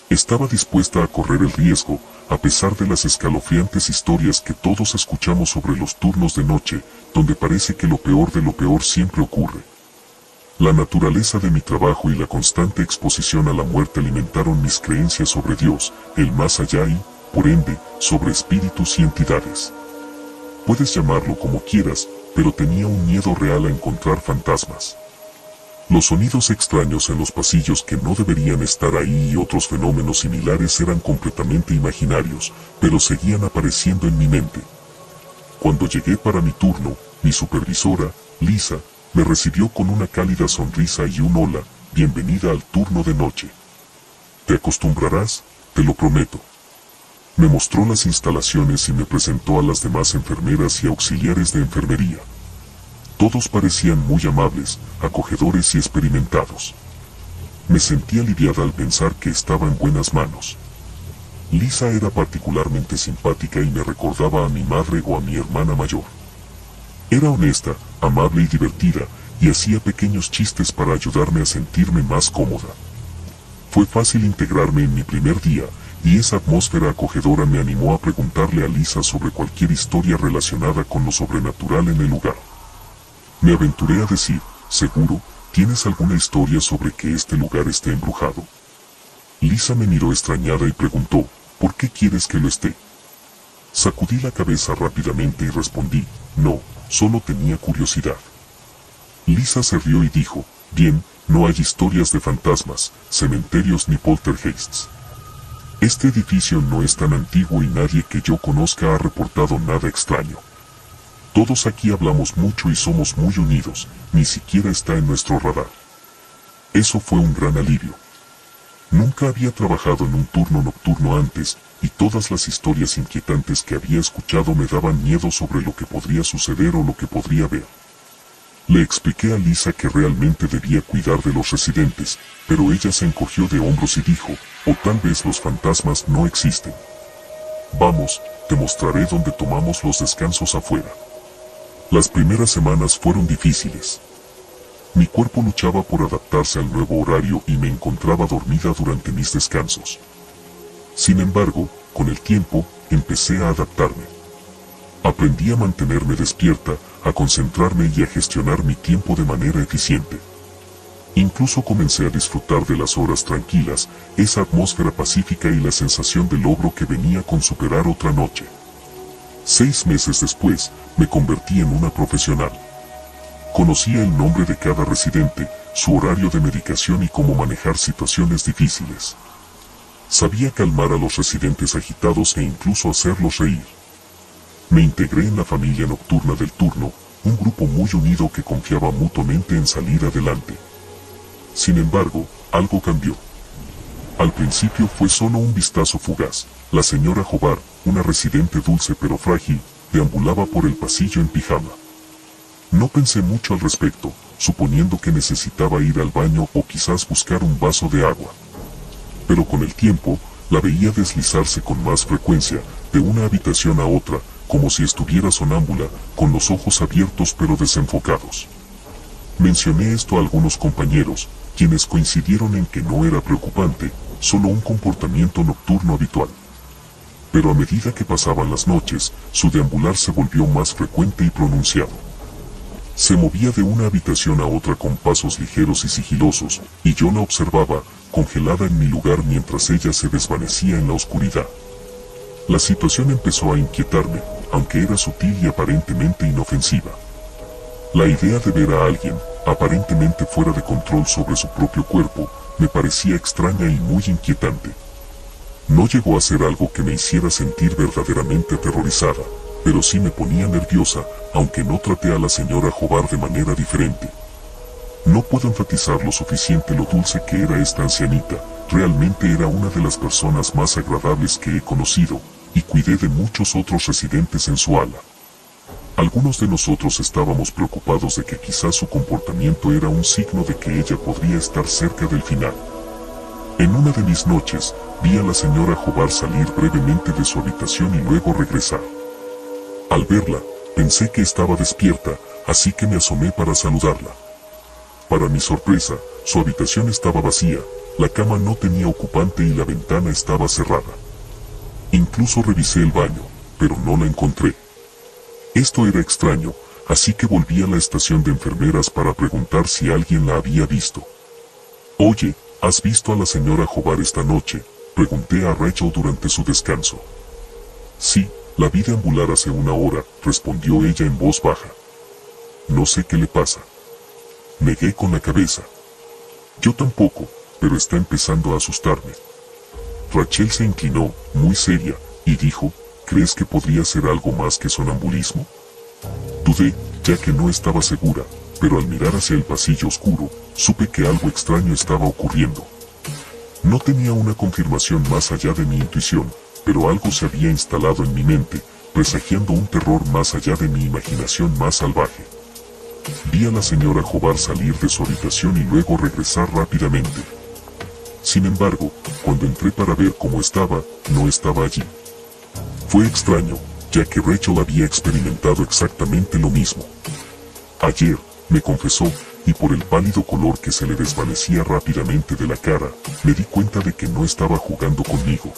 Estaba dispuesta a correr el riesgo, a pesar de las escalofriantes historias que todos escuchamos sobre los turnos de noche, donde parece que lo peor de lo peor siempre ocurre. La naturaleza de mi trabajo y la constante exposición a la muerte alimentaron mis creencias sobre Dios, el más allá y, por ende, sobre espíritus y entidades. Puedes llamarlo como quieras, pero tenía un miedo real a encontrar fantasmas. Los sonidos extraños en los pasillos que no deberían estar ahí y otros fenómenos similares eran completamente imaginarios, pero seguían apareciendo en mi mente. Cuando llegué para mi turno, mi supervisora, Lisa, me recibió con una cálida sonrisa y un hola, bienvenida al turno de noche. Te acostumbrarás, te lo prometo. Me mostró las instalaciones y me presentó a las demás enfermeras y auxiliares de enfermería. Todos parecían muy amables, acogedores y experimentados. Me sentí aliviada al pensar que estaba en buenas manos. Lisa era particularmente simpática y me recordaba a mi madre o a mi hermana mayor. Era honesta, amable y divertida, y hacía pequeños chistes para ayudarme a sentirme más cómoda. Fue fácil integrarme en mi primer día, y esa atmósfera acogedora me animó a preguntarle a Lisa sobre cualquier historia relacionada con lo sobrenatural en el lugar. Me aventuré a decir, seguro, ¿tienes alguna historia sobre que este lugar esté embrujado? Lisa me miró extrañada y preguntó, ¿por qué quieres que lo esté? Sacudí la cabeza rápidamente y respondí, no, solo tenía curiosidad. Lisa se rió y dijo, bien, no hay historias de fantasmas, cementerios ni poltergeists. Este edificio no es tan antiguo y nadie que yo conozca ha reportado nada extraño. Todos aquí hablamos mucho y somos muy unidos, ni siquiera está en nuestro radar. Eso fue un gran alivio. Nunca había trabajado en un turno nocturno antes, y todas las historias inquietantes que había escuchado me daban miedo sobre lo que podría suceder o lo que podría ver. Le expliqué a Lisa que realmente debía cuidar de los residentes, pero ella se encogió de hombros y dijo, o tal vez los fantasmas no existen. Vamos, te mostraré dónde tomamos los descansos afuera. Las primeras semanas fueron difíciles. Mi cuerpo luchaba por adaptarse al nuevo horario y me encontraba dormida durante mis descansos. Sin embargo, con el tiempo, empecé a adaptarme. Aprendí a mantenerme despierta, a concentrarme y a gestionar mi tiempo de manera eficiente. Incluso comencé a disfrutar de las horas tranquilas, esa atmósfera pacífica y la sensación de logro que venía con superar otra noche. 6 meses después, me convertí en una profesional. Conocía el nombre de cada residente, su horario de medicación y cómo manejar situaciones difíciles. Sabía calmar a los residentes agitados e incluso hacerlos reír. Me integré en la familia nocturna del turno, un grupo muy unido que confiaba mutuamente en salir adelante. Sin embargo, algo cambió. Al principio fue solo un vistazo fugaz. La señora Hobart, una residente dulce pero frágil, deambulaba por el pasillo en pijama. No pensé mucho al respecto, suponiendo que necesitaba ir al baño o quizás buscar un vaso de agua. Pero con el tiempo, la veía deslizarse con más frecuencia, de una habitación a otra, como si estuviera sonámbula, con los ojos abiertos pero desenfocados. Mencioné esto a algunos compañeros, quienes coincidieron en que no era preocupante, solo un comportamiento nocturno habitual. Pero a medida que pasaban las noches, su deambular se volvió más frecuente y pronunciado. Se movía de una habitación a otra con pasos ligeros y sigilosos, y yo la observaba, congelada en mi lugar mientras ella se desvanecía en la oscuridad. La situación empezó a inquietarme, aunque era sutil y aparentemente inofensiva. La idea de ver a alguien, aparentemente fuera de control sobre su propio cuerpo, me parecía extraña y muy inquietante. No llegó a ser algo que me hiciera sentir verdaderamente aterrorizada, pero sí me ponía nerviosa, aunque no traté a la señora Jobar de manera diferente. No puedo enfatizar lo suficiente lo dulce que era esta ancianita, realmente era una de las personas más agradables que he conocido, y cuidé de muchos otros residentes en su ala. Algunos de nosotros estábamos preocupados de que quizás su comportamiento era un signo de que ella podría estar cerca del final. En una de mis noches, vi a la señora Jobar salir brevemente de su habitación y luego regresar. Al verla, pensé que estaba despierta, así que me asomé para saludarla. Para mi sorpresa, su habitación estaba vacía, la cama no tenía ocupante y la ventana estaba cerrada. Incluso revisé el baño, pero no la encontré. Esto era extraño, así que volví a la estación de enfermeras para preguntar si alguien la había visto. «Oye, ¿has visto a la señora Jobar esta noche?», pregunté a Rachel durante su descanso. «Sí, la vi deambular hace una hora», respondió ella en voz baja. «No sé qué le pasa». Negué con la cabeza. «Yo tampoco, pero está empezando a asustarme». Rachel se inclinó, muy seria, y dijo, «¿Crees que podría ser algo más que sonambulismo?». Dudé, ya que no estaba segura, pero al mirar hacia el pasillo oscuro, supe que algo extraño estaba ocurriendo. No tenía una confirmación más allá de mi intuición, pero algo se había instalado en mi mente, presagiando un terror más allá de mi imaginación más salvaje. Vi a la señora Jobar salir de su habitación y luego regresar rápidamente. Sin embargo, cuando entré para ver cómo estaba, no estaba allí. Fue extraño, ya que Rachel había experimentado exactamente lo mismo. Ayer, me confesó, y por el pálido color que se le desvanecía rápidamente de la cara, me di cuenta de que no estaba jugando conmigo.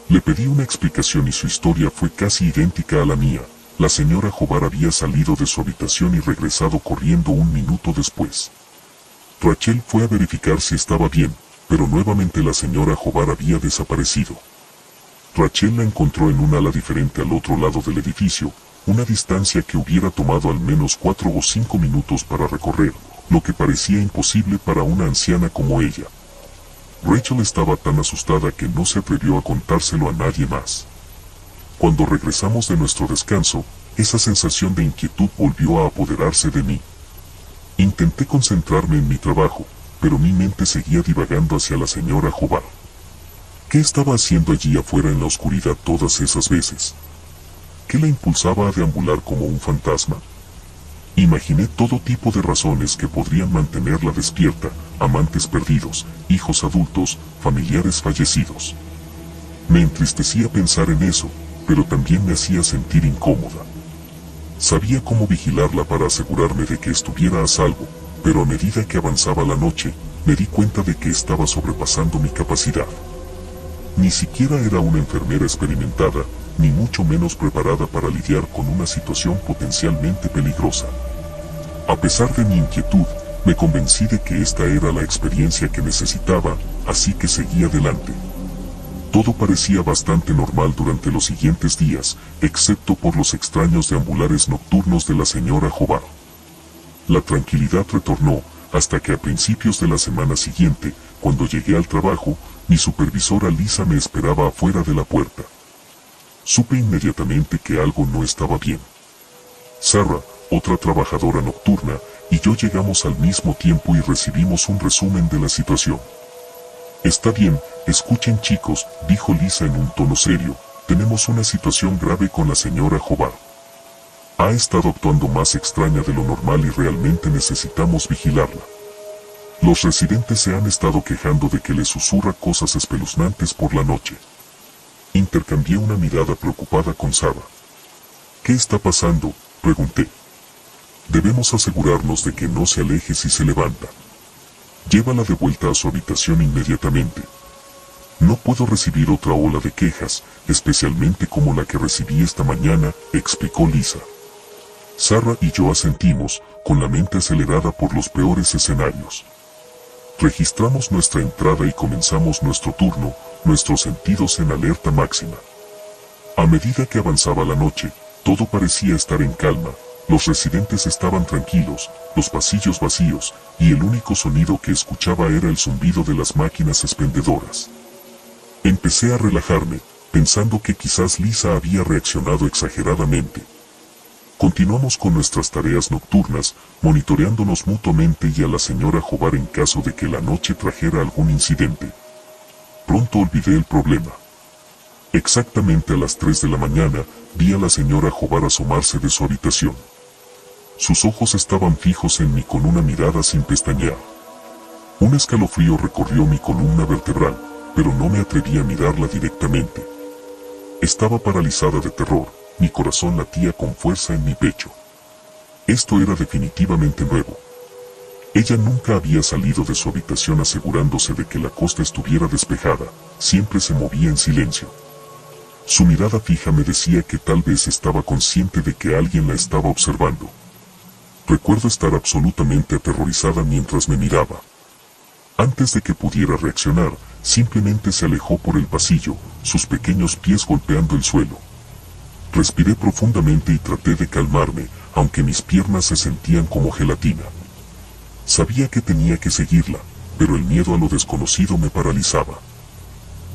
Le pedí una explicación y su historia fue casi idéntica a la mía. La señora Jobar había salido de su habitación y regresado corriendo un minuto después. Rachel fue a verificar si estaba bien, pero nuevamente la señora Jobar había desaparecido. Rachel la encontró en un ala diferente al otro lado del edificio, una distancia que hubiera tomado al menos 4 o 5 minutos para recorrer, lo que parecía imposible para una anciana como ella. Rachel estaba tan asustada que no se atrevió a contárselo a nadie más. Cuando regresamos de nuestro descanso, esa sensación de inquietud volvió a apoderarse de mí. Intenté concentrarme en mi trabajo, pero mi mente seguía divagando hacia la señora Jobar. ¿Qué estaba haciendo allí afuera en la oscuridad todas esas veces? ¿Qué la impulsaba a deambular como un fantasma? Imaginé todo tipo de razones que podrían mantenerla despierta: amantes perdidos, hijos adultos, familiares fallecidos. Me entristecía pensar en eso, pero también me hacía sentir incómoda. Sabía cómo vigilarla para asegurarme de que estuviera a salvo, pero a medida que avanzaba la noche, me di cuenta de que estaba sobrepasando mi capacidad. Ni siquiera era una enfermera experimentada, ni mucho menos preparada para lidiar con una situación potencialmente peligrosa. A pesar de mi inquietud, me convencí de que esta era la experiencia que necesitaba, así que seguí adelante. Todo parecía bastante normal durante los siguientes días, excepto por los extraños deambulares nocturnos de la señora Jobar. La tranquilidad retornó, hasta que a principios de la semana siguiente, cuando llegué al trabajo, mi supervisora Lisa me esperaba afuera de la puerta. Supe inmediatamente que algo no estaba bien. Sarah, otra trabajadora nocturna, y yo llegamos al mismo tiempo y recibimos un resumen de la situación. «Está bien, escuchen chicos», dijo Lisa en un tono serio, «tenemos una situación grave con la señora Jobar. Ha estado actuando más extraña de lo normal y realmente necesitamos vigilarla. Los residentes se han estado quejando de que le susurra cosas espeluznantes por la noche». Intercambié una mirada preocupada con Sarah. ¿Qué está pasando?, pregunté. Debemos asegurarnos de que no se aleje si se levanta. Llévala de vuelta a su habitación inmediatamente. No puedo recibir otra ola de quejas, especialmente como la que recibí esta mañana, explicó Lisa. Sarah y yo asentimos, con la mente acelerada por los peores escenarios. Registramos nuestra entrada y comenzamos nuestro turno, nuestros sentidos en alerta máxima. A medida que avanzaba la noche, todo parecía estar en calma, los residentes estaban tranquilos, los pasillos vacíos, y el único sonido que escuchaba era el zumbido de las máquinas expendedoras. Empecé a relajarme, pensando que quizás Lisa había reaccionado exageradamente. Continuamos con nuestras tareas nocturnas, monitoreándonos mutuamente y a la señora Jobar en caso de que la noche trajera algún incidente. Pronto olvidé el problema. Exactamente a las 3 de la mañana, vi a la señora Jobar asomarse de su habitación. Sus ojos estaban fijos en mí con una mirada sin pestañear. Un escalofrío recorrió mi columna vertebral, pero no me atreví a mirarla directamente. Estaba paralizada de terror, mi corazón latía con fuerza en mi pecho. Esto era definitivamente nuevo. Ella nunca había salido de su habitación asegurándose de que la costa estuviera despejada, siempre se movía en silencio. Su mirada fija me decía que tal vez estaba consciente de que alguien la estaba observando. Recuerdo estar absolutamente aterrorizada mientras me miraba. Antes de que pudiera reaccionar, simplemente se alejó por el pasillo, sus pequeños pies golpeando el suelo. Respiré profundamente y traté de calmarme, aunque mis piernas se sentían como gelatina. Sabía que tenía que seguirla, pero el miedo a lo desconocido me paralizaba.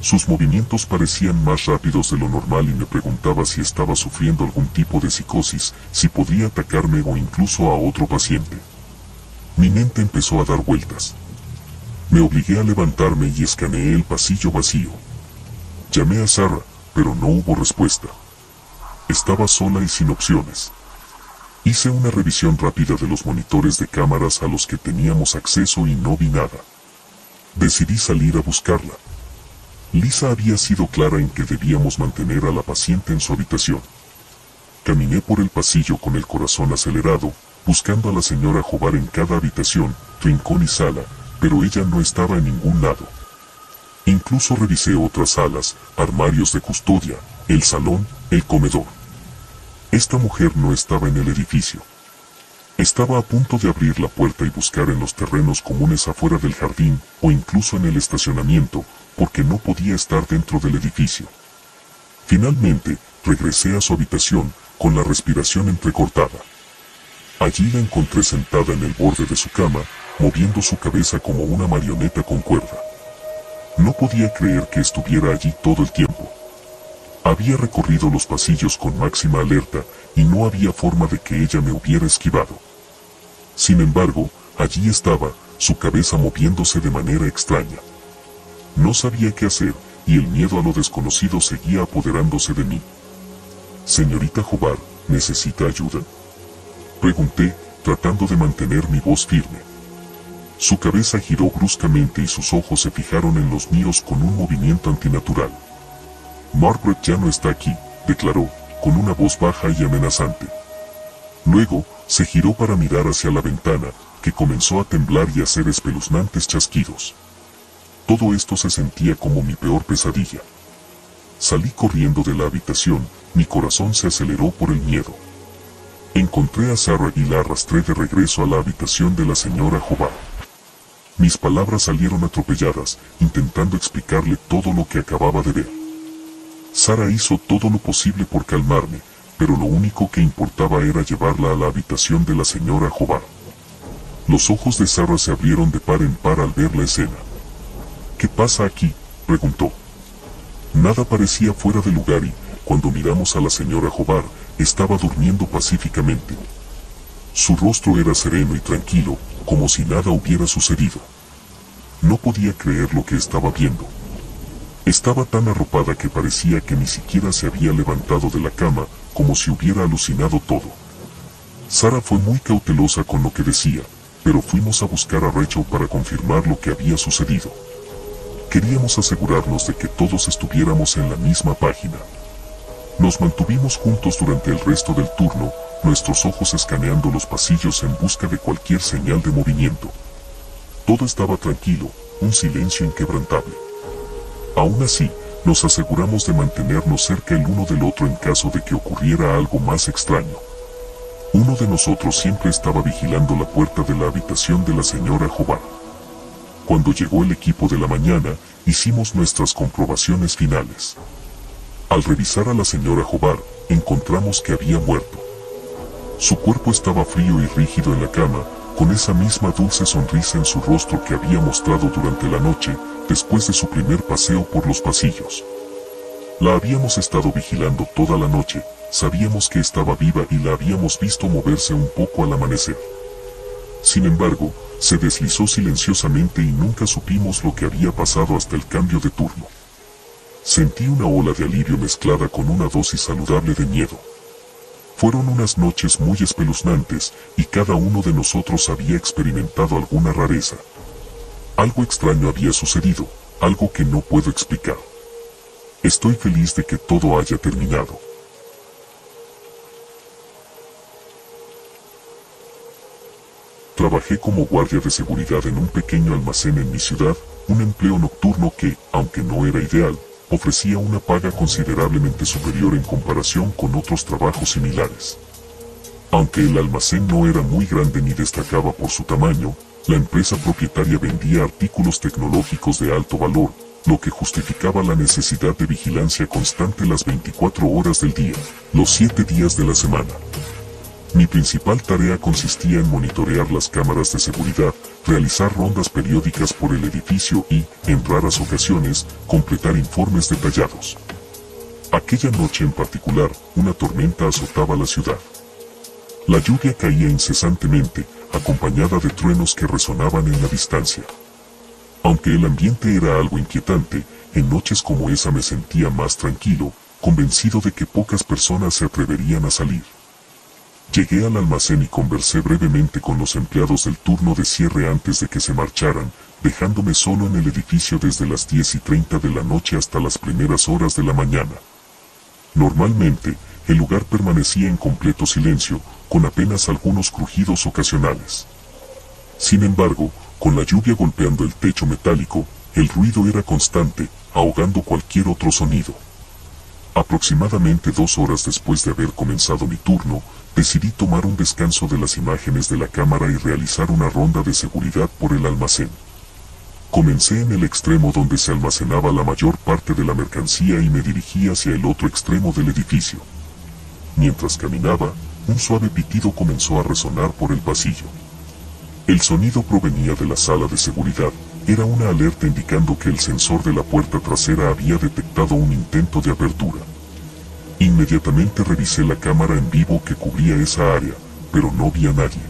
Sus movimientos parecían más rápidos de lo normal y me preguntaba si estaba sufriendo algún tipo de psicosis, si podría atacarme o incluso a otro paciente. Mi mente empezó a dar vueltas. Me obligué a levantarme y escaneé el pasillo vacío. Llamé a Sarah, pero no hubo respuesta. Estaba sola y sin opciones. Hice una revisión rápida de los monitores de cámaras a los que teníamos acceso y no vi nada. Decidí salir a buscarla. Lisa había sido clara en que debíamos mantener a la paciente en su habitación. Caminé por el pasillo con el corazón acelerado, buscando a la señora Jobar en cada habitación, rincón y sala, pero ella no estaba en ningún lado. Incluso revisé otras salas, armarios de custodia, el salón, el comedor. Esta mujer no estaba en el edificio. Estaba a punto de abrir la puerta y buscar en los terrenos comunes afuera del jardín, o incluso en el estacionamiento, porque no podía estar dentro del edificio. Finalmente, regresé a su habitación, con la respiración entrecortada. Allí la encontré sentada en el borde de su cama, moviendo su cabeza como una marioneta con cuerda. No podía creer que estuviera allí todo el tiempo. Había recorrido los pasillos con máxima alerta, y no había forma de que ella me hubiera esquivado. Sin embargo, allí estaba, su cabeza moviéndose de manera extraña. No sabía qué hacer, y el miedo a lo desconocido seguía apoderándose de mí. «Señorita Jobar, ¿necesita ayuda?», pregunté, tratando de mantener mi voz firme. Su cabeza giró bruscamente y sus ojos se fijaron en los míos con un movimiento antinatural. «Margaret ya no está aquí», declaró, con una voz baja y amenazante. Luego, se giró para mirar hacia la ventana, que comenzó a temblar y a hacer espeluznantes chasquidos. Todo esto se sentía como mi peor pesadilla. Salí corriendo de la habitación, mi corazón se aceleró por el miedo. Encontré a Sarah y la arrastré de regreso a la habitación de la señora Jobar. Mis palabras salieron atropelladas, intentando explicarle todo lo que acababa de ver. Sarah hizo todo lo posible por calmarme, pero lo único que importaba era llevarla a la habitación de la señora Jobar. Los ojos de Sarah se abrieron de par en par al ver la escena. «¿Qué pasa aquí?», preguntó. Nada parecía fuera de lugar y, cuando miramos a la señora Jobar, estaba durmiendo pacíficamente. Su rostro era sereno y tranquilo, como si nada hubiera sucedido. No podía creer lo que estaba viendo. Estaba tan arropada que parecía que ni siquiera se había levantado de la cama, como si hubiera alucinado todo. Sarah fue muy cautelosa con lo que decía, pero fuimos a buscar a Rachel para confirmar lo que había sucedido. Queríamos asegurarnos de que todos estuviéramos en la misma página. Nos mantuvimos juntos durante el resto del turno, nuestros ojos escaneando los pasillos en busca de cualquier señal de movimiento. Todo estaba tranquilo, un silencio inquebrantable. Aún así, nos aseguramos de mantenernos cerca el uno del otro en caso de que ocurriera algo más extraño. Uno de nosotros siempre estaba vigilando la puerta de la habitación de la señora Jobar. Cuando llegó el equipo de la mañana, hicimos nuestras comprobaciones finales. Al revisar a la señora Jobar, encontramos que había muerto. Su cuerpo estaba frío y rígido en la cama, con esa misma dulce sonrisa en su rostro que había mostrado durante la noche, después de su primer paseo por los pasillos. La habíamos estado vigilando toda la noche, sabíamos que estaba viva y la habíamos visto moverse un poco al amanecer. Sin embargo, se deslizó silenciosamente y nunca supimos lo que había pasado hasta el cambio de turno. Sentí una ola de alivio mezclada con una dosis saludable de miedo. Fueron unas noches muy espeluznantes, y cada uno de nosotros había experimentado alguna rareza. Algo extraño había sucedido, algo que no puedo explicar. Estoy feliz de que todo haya terminado. Trabajé como guardia de seguridad en un pequeño almacén en mi ciudad, un empleo nocturno que, aunque no era ideal, ofrecía una paga considerablemente superior en comparación con otros trabajos similares. Aunque el almacén no era muy grande ni destacaba por su tamaño, la empresa propietaria vendía artículos tecnológicos de alto valor, lo que justificaba la necesidad de vigilancia constante las 24 horas del día, los 7 días de la semana. Mi principal tarea consistía en monitorear las cámaras de seguridad, realizar rondas periódicas por el edificio y, en raras ocasiones, completar informes detallados. Aquella noche en particular, una tormenta azotaba la ciudad. La lluvia caía incesantemente, acompañada de truenos que resonaban en la distancia. Aunque el ambiente era algo inquietante, en noches como esa me sentía más tranquilo, convencido de que pocas personas se atreverían a salir. Llegué al almacén y conversé brevemente con los empleados del turno de cierre antes de que se marcharan, dejándome solo en el edificio desde las 10:30 de la noche hasta las primeras horas de la mañana. Normalmente, el lugar permanecía en completo silencio, con apenas algunos crujidos ocasionales. Sin embargo, con la lluvia golpeando el techo metálico, el ruido era constante, ahogando cualquier otro sonido. Aproximadamente 2 horas después de haber comenzado mi turno, decidí tomar un descanso de las imágenes de la cámara y realizar una ronda de seguridad por el almacén. Comencé en el extremo donde se almacenaba la mayor parte de la mercancía y me dirigí hacia el otro extremo del edificio. Mientras caminaba, un suave pitido comenzó a resonar por el pasillo. El sonido provenía de la sala de seguridad, era una alerta indicando que el sensor de la puerta trasera había detectado un intento de apertura. Inmediatamente revisé la cámara en vivo que cubría esa área, pero no vi a nadie.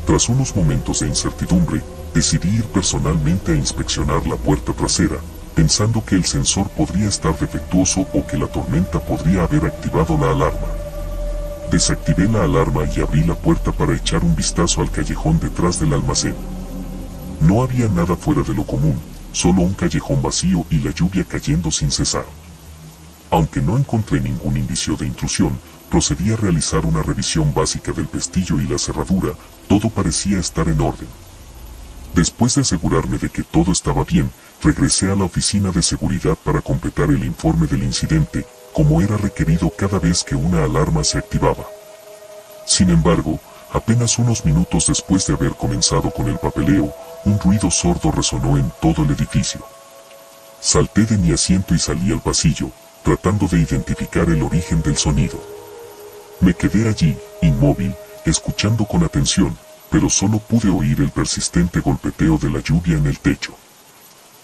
Tras unos momentos de incertidumbre, decidí ir personalmente a inspeccionar la puerta trasera, pensando que el sensor podría estar defectuoso o que la tormenta podría haber activado la alarma. Desactivé la alarma y abrí la puerta para echar un vistazo al callejón detrás del almacén. No había nada fuera de lo común, solo un callejón vacío y la lluvia cayendo sin cesar. Aunque no encontré ningún indicio de intrusión, procedí a realizar una revisión básica del pestillo y la cerradura, todo parecía estar en orden. Después de asegurarme de que todo estaba bien, regresé a la oficina de seguridad para completar el informe del incidente, como era requerido cada vez que una alarma se activaba. Sin embargo, apenas unos minutos después de haber comenzado con el papeleo, un ruido sordo resonó en todo el edificio. Salté de mi asiento y salí al pasillo, tratando de identificar el origen del sonido. Me quedé allí, inmóvil, escuchando con atención, pero solo pude oír el persistente golpeteo de la lluvia en el techo.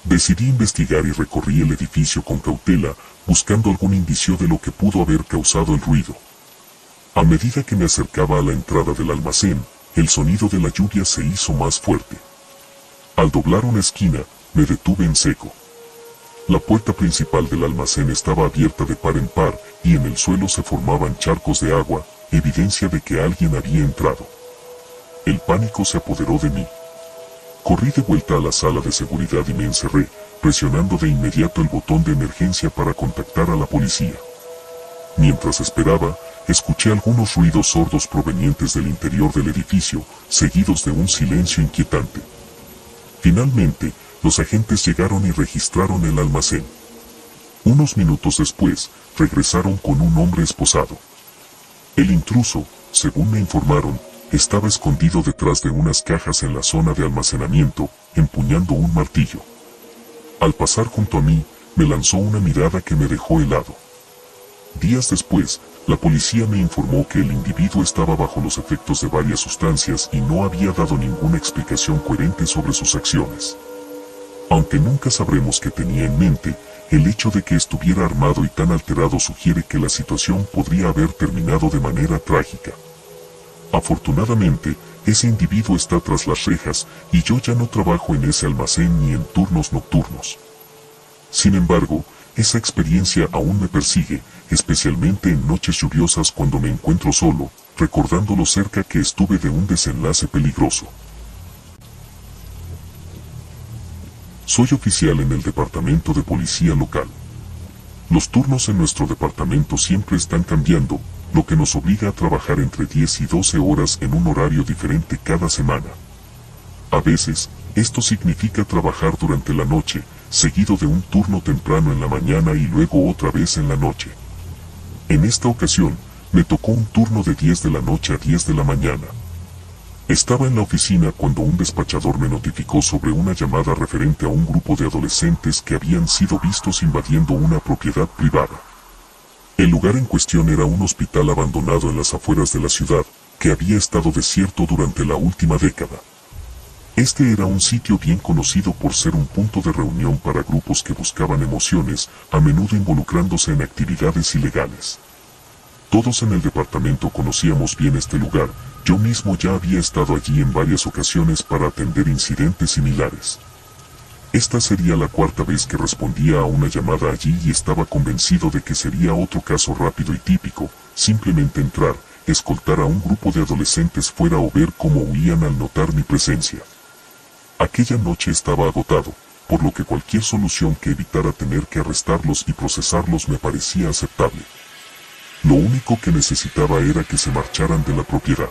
Decidí investigar y recorrí el edificio con cautela, buscando algún indicio de lo que pudo haber causado el ruido. A medida que me acercaba a la entrada del almacén, el sonido de la lluvia se hizo más fuerte. Al doblar una esquina, me detuve en seco. La puerta principal del almacén estaba abierta de par en par, y en el suelo se formaban charcos de agua, evidencia de que alguien había entrado. El pánico se apoderó de mí. Corrí de vuelta a la sala de seguridad y me encerré, presionando de inmediato el botón de emergencia para contactar a la policía. Mientras esperaba, escuché algunos ruidos sordos provenientes del interior del edificio, seguidos de un silencio inquietante. Finalmente, los agentes llegaron y registraron el almacén. Unos minutos después, regresaron con un hombre esposado. El intruso, según me informaron, estaba escondido detrás de unas cajas en la zona de almacenamiento, empuñando un martillo. Al pasar junto a mí, me lanzó una mirada que me dejó helado. Días después, la policía me informó que el individuo estaba bajo los efectos de varias sustancias y no había dado ninguna explicación coherente sobre sus acciones. Aunque nunca sabremos qué tenía en mente, el hecho de que estuviera armado y tan alterado sugiere que la situación podría haber terminado de manera trágica. Afortunadamente, ese individuo está tras las rejas y yo ya no trabajo en ese almacén ni en turnos nocturnos. Sin embargo, esa experiencia aún me persigue, especialmente en noches lluviosas cuando me encuentro solo, recordando lo cerca que estuve de un desenlace peligroso. Soy oficial en el departamento de policía local. Los turnos en nuestro departamento siempre están cambiando, lo que nos obliga a trabajar entre 10 y 12 horas en un horario diferente cada semana. A veces, esto significa trabajar durante la noche, seguido de un turno temprano en la mañana y luego otra vez en la noche. En esta ocasión, me tocó un turno de 10 de la noche a 10 de la mañana. Estaba en la oficina cuando un despachador me notificó sobre una llamada referente a un grupo de adolescentes que habían sido vistos invadiendo una propiedad privada. El lugar en cuestión era un hospital abandonado en las afueras de la ciudad, que había estado desierto durante la última década. Este era un sitio bien conocido por ser un punto de reunión para grupos que buscaban emociones, a menudo involucrándose en actividades ilegales. Todos en el departamento conocíamos bien este lugar, yo mismo ya había estado allí en varias ocasiones para atender incidentes similares. Esta sería la cuarta vez que respondía a una llamada allí y estaba convencido de que sería otro caso rápido y típico, simplemente entrar, escoltar a un grupo de adolescentes fuera o ver cómo huían al notar mi presencia. Aquella noche estaba agotado, por lo que cualquier solución que evitara tener que arrestarlos y procesarlos me parecía aceptable. Lo único que necesitaba era que se marcharan de la propiedad.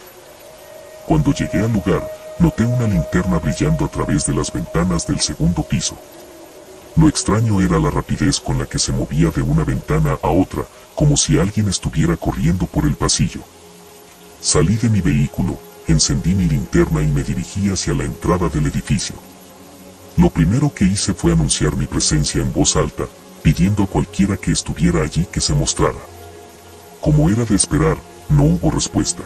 Cuando llegué al lugar, noté una linterna brillando a través de las ventanas del segundo piso. Lo extraño era la rapidez con la que se movía de una ventana a otra, como si alguien estuviera corriendo por el pasillo. Salí de mi vehículo, encendí mi linterna y me dirigí hacia la entrada del edificio. Lo primero que hice fue anunciar mi presencia en voz alta, pidiendo a cualquiera que estuviera allí que se mostrara. Como era de esperar, no hubo respuesta.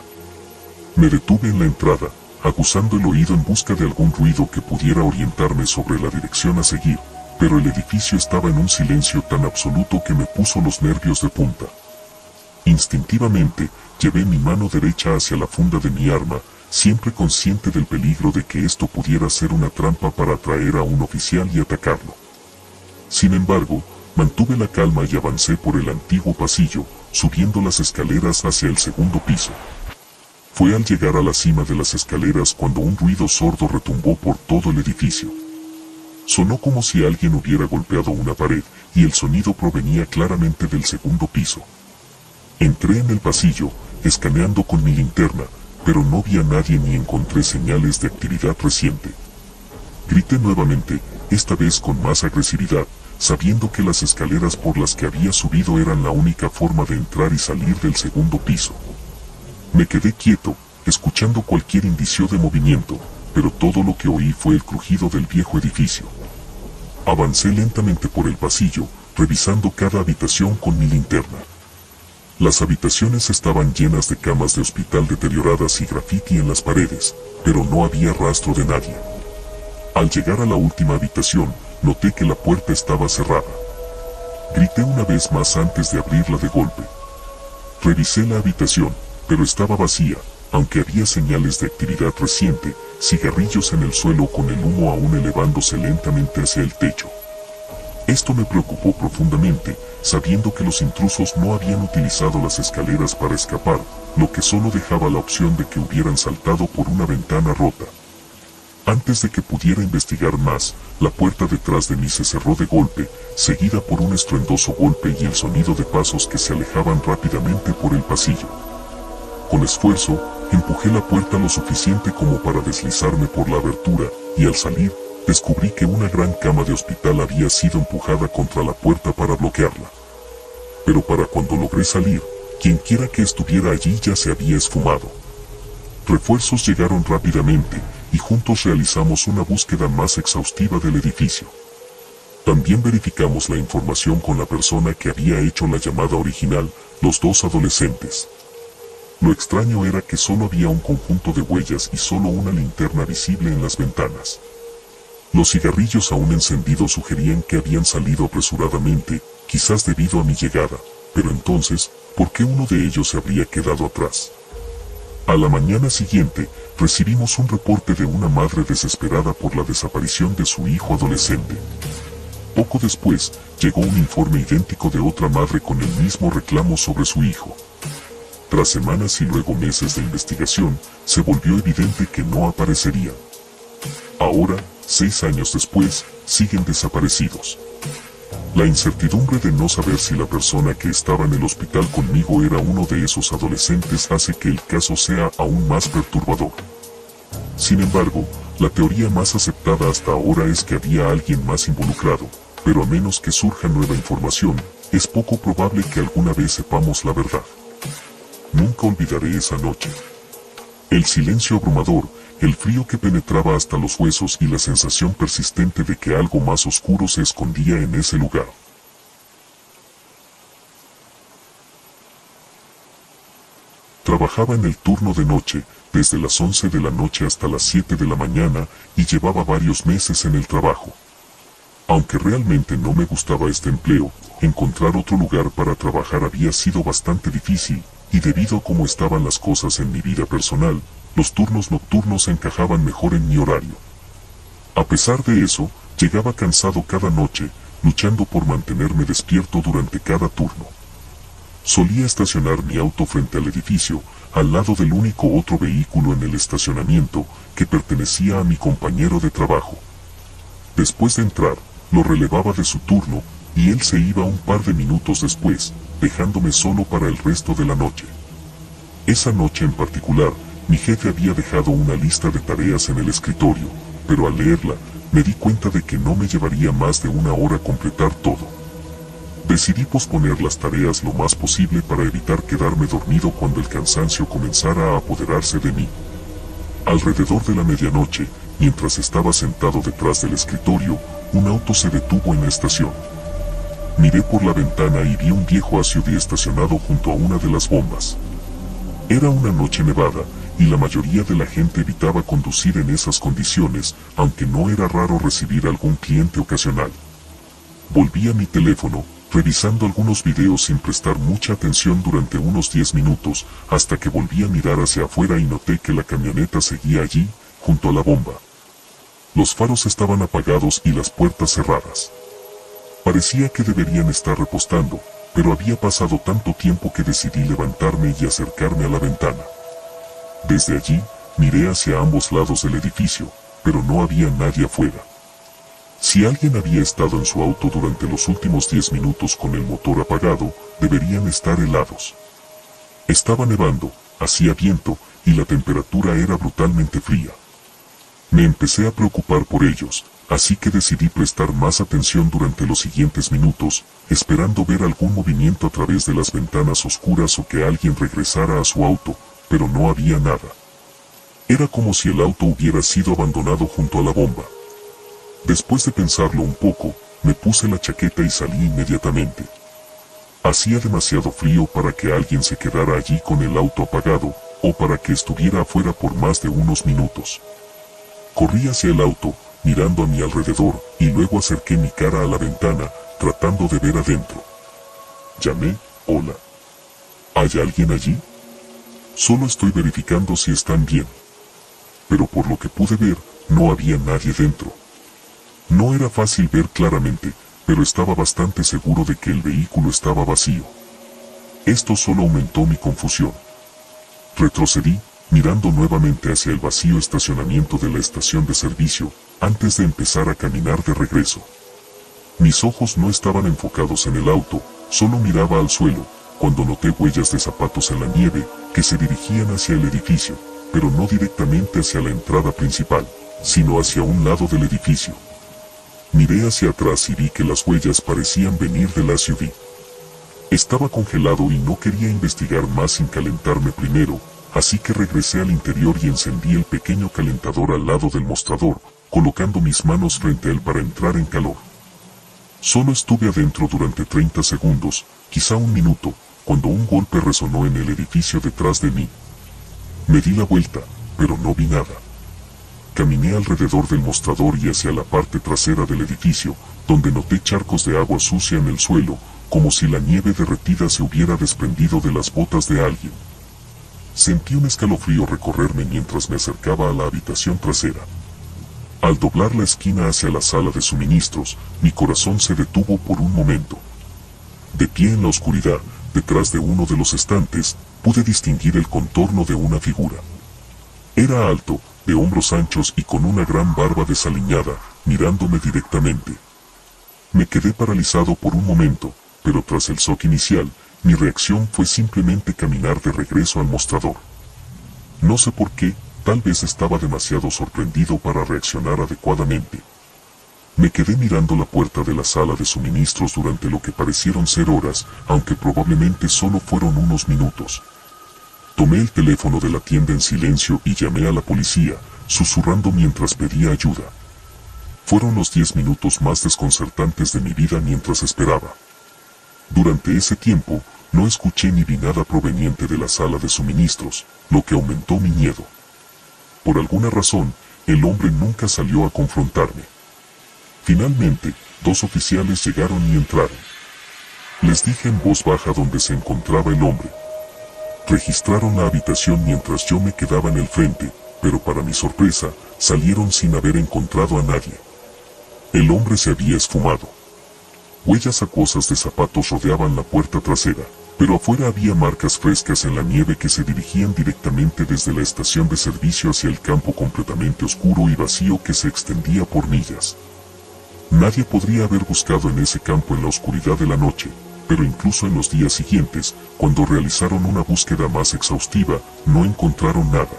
Me detuve en la entrada, aguzando el oído en busca de algún ruido que pudiera orientarme sobre la dirección a seguir, pero el edificio estaba en un silencio tan absoluto que me puso los nervios de punta. Instintivamente, llevé mi mano derecha hacia la funda de mi arma, siempre consciente del peligro de que esto pudiera ser una trampa para atraer a un oficial y atacarlo. Sin embargo, mantuve la calma y avancé por el antiguo pasillo, subiendo las escaleras hacia el segundo piso. Fue al llegar a la cima de las escaleras cuando un ruido sordo retumbó por todo el edificio. Sonó como si alguien hubiera golpeado una pared, y el sonido provenía claramente del segundo piso. Entré en el pasillo, escaneando con mi linterna, pero no vi a nadie ni encontré señales de actividad reciente. Grité nuevamente, esta vez con más agresividad, sabiendo que las escaleras por las que había subido eran la única forma de entrar y salir del segundo piso. Me quedé quieto, escuchando cualquier indicio de movimiento, pero todo lo que oí fue el crujido del viejo edificio. Avancé lentamente por el pasillo, revisando cada habitación con mi linterna. Las habitaciones estaban llenas de camas de hospital deterioradas y grafiti en las paredes, pero no había rastro de nadie. Al llegar a la última habitación, noté que la puerta estaba cerrada. Grité una vez más antes de abrirla de golpe. Revisé la habitación, pero estaba vacía, aunque había señales de actividad reciente, cigarrillos en el suelo con el humo aún elevándose lentamente hacia el techo. Esto me preocupó profundamente, sabiendo que los intrusos no habían utilizado las escaleras para escapar, lo que solo dejaba la opción de que hubieran saltado por una ventana rota. Antes de que pudiera investigar más, la puerta detrás de mí se cerró de golpe, seguida por un estruendoso golpe y el sonido de pasos que se alejaban rápidamente por el pasillo. Con esfuerzo, empujé la puerta lo suficiente como para deslizarme por la abertura, y al salir, descubrí que una gran cama de hospital había sido empujada contra la puerta para bloquearla. Pero para cuando logré salir, quienquiera que estuviera allí ya se había esfumado. Refuerzos llegaron rápidamente, y juntos realizamos una búsqueda más exhaustiva del edificio. También verificamos la información con la persona que había hecho la llamada original, los dos adolescentes. Lo extraño era que solo había un conjunto de huellas y solo una linterna visible en las ventanas. Los cigarrillos aún encendidos sugerían que habían salido apresuradamente, quizás debido a mi llegada, pero entonces, ¿por qué uno de ellos se habría quedado atrás? A la mañana siguiente, recibimos un reporte de una madre desesperada por la desaparición de su hijo adolescente. Poco después, llegó un informe idéntico de otra madre con el mismo reclamo sobre su hijo. Tras semanas y luego meses de investigación, se volvió evidente que no aparecerían. Ahora, 6 años después, siguen desaparecidos. La incertidumbre de no saber si la persona que estaba en el hospital conmigo era uno de esos adolescentes hace que el caso sea aún más perturbador. Sin embargo, la teoría más aceptada hasta ahora es que había alguien más involucrado, pero a menos que surja nueva información, es poco probable que alguna vez sepamos la verdad. Nunca olvidaré esa noche. El silencio abrumador, el frío que penetraba hasta los huesos y la sensación persistente de que algo más oscuro se escondía en ese lugar. Trabajaba en el turno de noche, desde las 11 de la noche hasta las 7 de la mañana, y llevaba varios meses en el trabajo. Aunque realmente no me gustaba este empleo, encontrar otro lugar para trabajar había sido bastante difícil, y debido a cómo estaban las cosas en mi vida personal, los turnos nocturnos encajaban mejor en mi horario. A pesar de eso, llegaba cansado cada noche, luchando por mantenerme despierto durante cada turno. Solía estacionar mi auto frente al edificio, al lado del único otro vehículo en el estacionamiento, que pertenecía a mi compañero de trabajo. Después de entrar, lo relevaba de su turno, y él se iba un par de minutos después, dejándome solo para el resto de la noche. Esa noche en particular, mi jefe había dejado una lista de tareas en el escritorio, pero al leerla, me di cuenta de que no me llevaría más de 1 hora completar todo. Decidí posponer las tareas lo más posible para evitar quedarme dormido cuando el cansancio comenzara a apoderarse de mí. Alrededor de la medianoche, mientras estaba sentado detrás del escritorio, un auto se detuvo en la estación. Miré por la ventana y vi un viejo SUV estacionado junto a una de las bombas. Era una noche nevada, y la mayoría de la gente evitaba conducir en esas condiciones, aunque no era raro recibir algún cliente ocasional. Volví a mi teléfono, revisando algunos videos sin prestar mucha atención durante unos 10 minutos, hasta que volví a mirar hacia afuera y noté que la camioneta seguía allí, junto a la bomba. Los faros estaban apagados y las puertas cerradas. Parecía que deberían estar repostando, pero había pasado tanto tiempo que decidí levantarme y acercarme a la ventana. Desde allí, miré hacia ambos lados del edificio, pero no había nadie afuera. Si alguien había estado en su auto durante los últimos 10 minutos con el motor apagado, deberían estar helados. Estaba nevando, hacía viento, y la temperatura era brutalmente fría. Me empecé a preocupar por ellos, así que decidí prestar más atención durante los siguientes minutos, esperando ver algún movimiento a través de las ventanas oscuras o que alguien regresara a su auto, pero no había nada. Era como si el auto hubiera sido abandonado junto a la bomba. Después de pensarlo un poco, me puse la chaqueta y salí inmediatamente. Hacía demasiado frío para que alguien se quedara allí con el auto apagado, o para que estuviera afuera por más de unos minutos. Corrí hacia el auto, mirando a mi alrededor, y luego acerqué mi cara a la ventana, tratando de ver adentro. Llamé, hola. ¿Hay alguien allí? Solo estoy verificando si están bien. Pero por lo que pude ver, no había nadie dentro. No era fácil ver claramente, pero estaba bastante seguro de que el vehículo estaba vacío. Esto solo aumentó mi confusión. Retrocedí, mirando nuevamente hacia el vacío estacionamiento de la estación de servicio, antes de empezar a caminar de regreso. Mis ojos no estaban enfocados en el auto, solo miraba al suelo, cuando noté huellas de zapatos en la nieve, que se dirigían hacia el edificio, pero no directamente hacia la entrada principal, sino hacia un lado del edificio. Miré hacia atrás y vi que las huellas parecían venir del SUV. Estaba congelado y no quería investigar más sin calentarme primero, así que regresé al interior y encendí el pequeño calentador al lado del mostrador, colocando mis manos frente a él para entrar en calor. Solo estuve adentro durante 30 segundos, quizá un minuto, cuando un golpe resonó en el edificio detrás de mí. Me di la vuelta, pero no vi nada. Caminé alrededor del mostrador y hacia la parte trasera del edificio, donde noté charcos de agua sucia en el suelo, como si la nieve derretida se hubiera desprendido de las botas de alguien. Sentí un escalofrío recorrerme mientras me acercaba a la habitación trasera. Al doblar la esquina hacia la sala de suministros, mi corazón se detuvo por un momento. De pie en la oscuridad, detrás de uno de los estantes, pude distinguir el contorno de una figura. Era alto, de hombros anchos y con una gran barba desaliñada, mirándome directamente. Me quedé paralizado por un momento, pero tras el shock inicial, mi reacción fue simplemente caminar de regreso al mostrador. No sé por qué, tal vez estaba demasiado sorprendido para reaccionar adecuadamente. Me quedé mirando la puerta de la sala de suministros durante lo que parecieron ser horas, aunque probablemente solo fueron unos minutos. Tomé el teléfono de la tienda en silencio y llamé a la policía, susurrando mientras pedía ayuda. Fueron los 10 minutos más desconcertantes de mi vida mientras esperaba. Durante ese tiempo, no escuché ni vi nada proveniente de la sala de suministros, lo que aumentó mi miedo. Por alguna razón, el hombre nunca salió a confrontarme. Finalmente, 2 oficiales llegaron y entraron. Les dije en voz baja dónde se encontraba el hombre. Registraron la habitación mientras yo me quedaba en el frente, pero para mi sorpresa, salieron sin haber encontrado a nadie. El hombre se había esfumado. Huellas acuosas de zapatos rodeaban la puerta trasera, pero afuera había marcas frescas en la nieve que se dirigían directamente desde la estación de servicio hacia el campo completamente oscuro y vacío que se extendía por millas. Nadie podría haber buscado en ese campo en la oscuridad de la noche, pero incluso en los días siguientes, cuando realizaron una búsqueda más exhaustiva, no encontraron nada.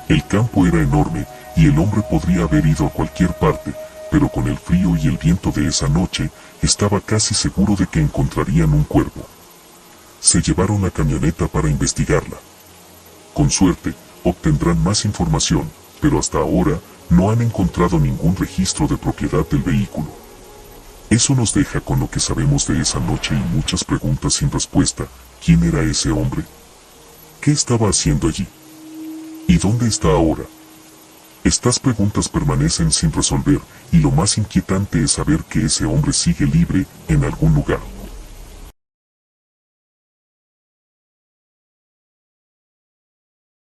El campo era enorme, y el hombre podría haber ido a cualquier parte, pero con el frío y el viento de esa noche, estaba casi seguro de que encontrarían un cuervo. Se llevaron la camioneta para investigarla. Con suerte, obtendrán más información, pero hasta ahora, no han encontrado ningún registro de propiedad del vehículo. Eso nos deja con lo que sabemos de esa noche y muchas preguntas sin respuesta. ¿Quién era ese hombre? ¿Qué estaba haciendo allí? ¿Y dónde está ahora? Estas preguntas permanecen sin resolver, y lo más inquietante es saber que ese hombre sigue libre en algún lugar.